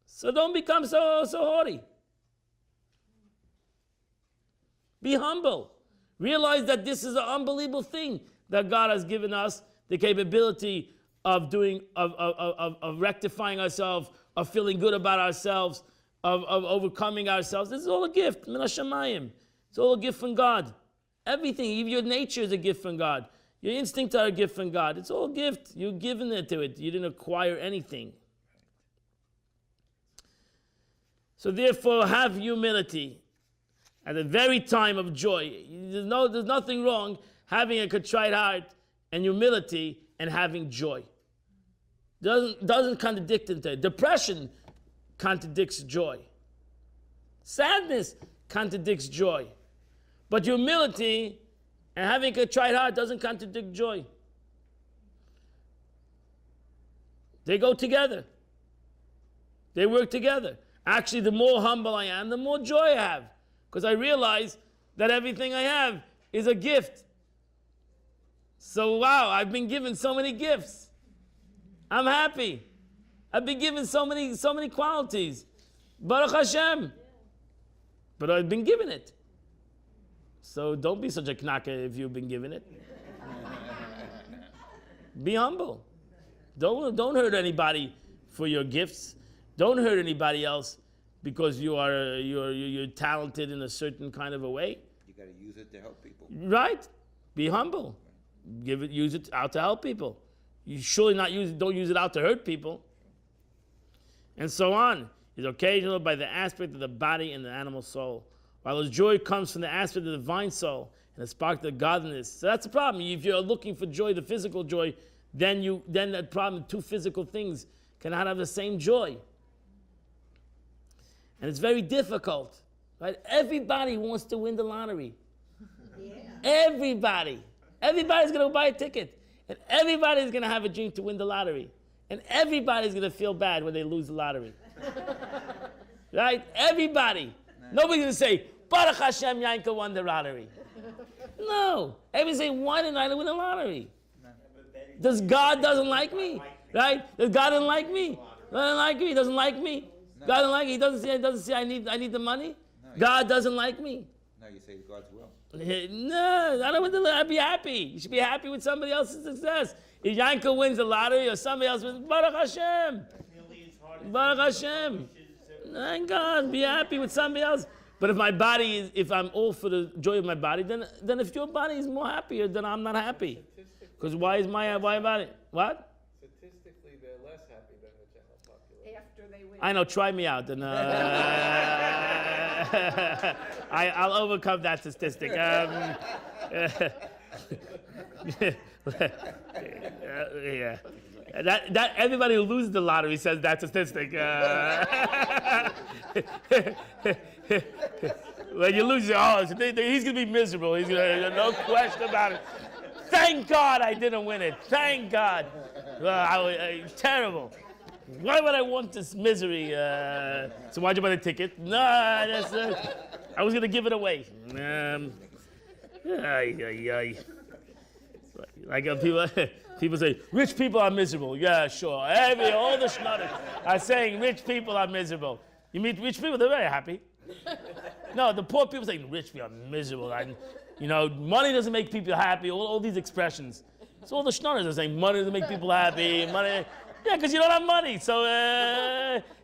So don't become so haughty. Be humble. Realize that this is an unbelievable thing that God has given us, the capability of doing, of rectifying ourselves, of feeling good about ourselves, of overcoming ourselves. This is all a gift. Min hashamayim. It's all a gift from God. Everything, even your nature is a gift from God. Your instincts are a gift from God. It's all a gift. You're given it to it. You didn't acquire anything. So therefore, have humility at the very time of joy. There's nothing wrong having a contrite heart and humility and having joy. Doesn't contradict it. Depression contradicts joy. Sadness contradicts joy. But humility and having a contrite heart doesn't contradict joy. They go together. They work together. Actually, the more humble I am, the more joy I have. Because I realize that everything I have is a gift. So wow, I've been given so many gifts. I'm happy. I've been given so many qualities. Baruch Hashem. But I've been given it. So don't be such a knacker if you've been given it. Be humble. Don't hurt anybody for your gifts. Don't hurt anybody else because you're talented in a certain kind of a way. You got to use it to help people. Right? Be humble. Use it out to help people. You surely don't use it out to hurt people. And so on. Is occasional by the aspect of the body and the animal soul. While his joy comes from the aspect of the divine soul and the spark of the godliness. So that's the problem. If you're looking for joy, the physical joy, then that problem, two physical things cannot have the same joy. And it's very difficult. Right? Everybody wants to win the lottery. Yeah. Everybody. Everybody's going to buy a ticket. And everybody's going to have a dream to win the lottery. And everybody's going to feel bad when they lose the lottery. Right? Everybody. Nobody's going to say, Baruch Hashem, Yanka won the lottery. No. Everybody's saying, why didn't I win the lottery? Does God doesn't like me? Right? Does God doesn't like me? Doesn't like me? He doesn't like me? No. God doesn't like me? He doesn't say I need the money? No, God doesn't like me? No, you say God's will. No, I don't want to. I'd be happy. You should be happy with somebody else's success. If Yanka wins the lottery or somebody else wins, Baruch Hashem. Baruch Hashem. Thank God. Be happy with somebody else. But if my body is, if I'm all for the joy of my body, then if your body is more happier, then I'm not happy. Because why body? What? Statistically, they're less happy than the general population. After they win. I know. Try me out, and I'll overcome that statistic. Yeah. That everybody who loses the lottery says that statistic. When you lose, he's gonna be miserable. He's gonna, no question about it. Thank God I didn't win it. Thank God. Terrible. Why would I want this misery? So why'd you buy the ticket? No, I was gonna give it away. Like people say, rich people are miserable. Yeah, sure. All the schnotters are saying rich people are miserable. You meet rich people, they're very happy. No, the poor people say rich people are miserable. And, money doesn't make people happy. All these expressions. So all the schnotters are saying money doesn't make people happy. Money, yeah, because you don't have money. So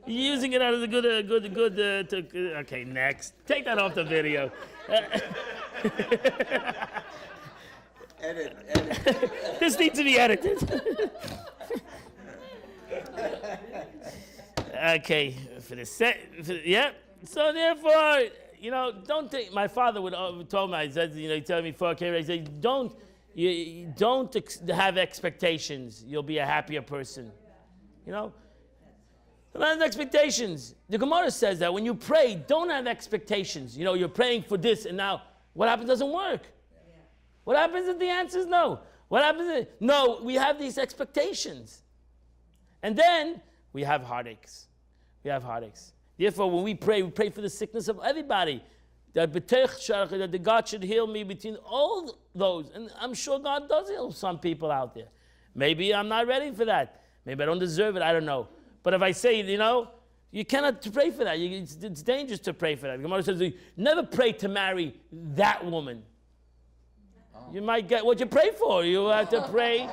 you're using it as a good. Okay, next. Take that off the video. Edit. This needs to be edited. Okay, yeah. So therefore, don't think. My father would told me. He said, he told me before I came. He said, don't have expectations. You'll be a happier person. Don't have expectations. The Gemara says that when you pray, don't have expectations. You're praying for this, and now what happens doesn't work. What happens if the answer is no? What happens if, no, we have these expectations. And then we have heartaches. Therefore, when we pray for the sickness of everybody. That the God should heal me between all those. And I'm sure God does heal some people out there. Maybe I'm not ready for that. Maybe I don't deserve it. I don't know. But if I say, you cannot pray for that. It's dangerous to pray for that. The Gemara says, never pray to marry that woman. You might get what you pray for. You have to pray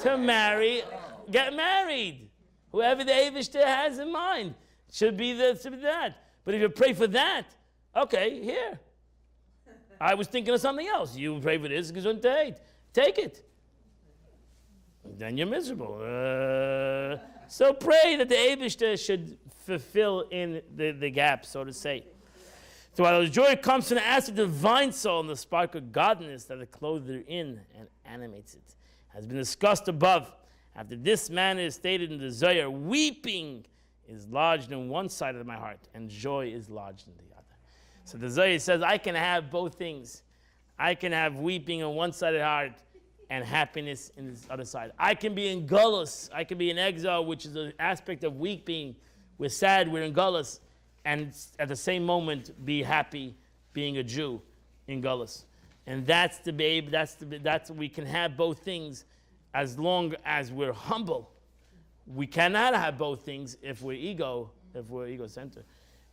to marry get married. Whoever the Eivishter has in mind should be that. But if you pray for that, okay, here. I was thinking of something else. You pray for this, take it. Then you're miserable. So pray that the Eivishter should fulfill in the gap, so to say. So while joy comes from the aspect of the divine soul and the spark of godliness that the clothes therein and animates it, has been discussed above. After this manner is stated in the Zohar, weeping is lodged in one side of my heart, and joy is lodged in the other. So the Zohar says, I can have both things. I can have weeping on one side of the heart and happiness in this other side. I can be in gullus. I can be in exile, which is an aspect of weeping. We're sad, we're in gullus. And at the same moment, be happy being a Jew in gullus. And that's the babe, that's we can have both things as long as we're humble. We cannot have both things if we're ego-centered.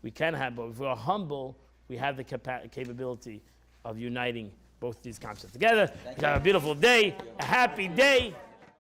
We can have both. If we're humble, we have the capability of uniting both these concepts together. Have a beautiful day, a happy day.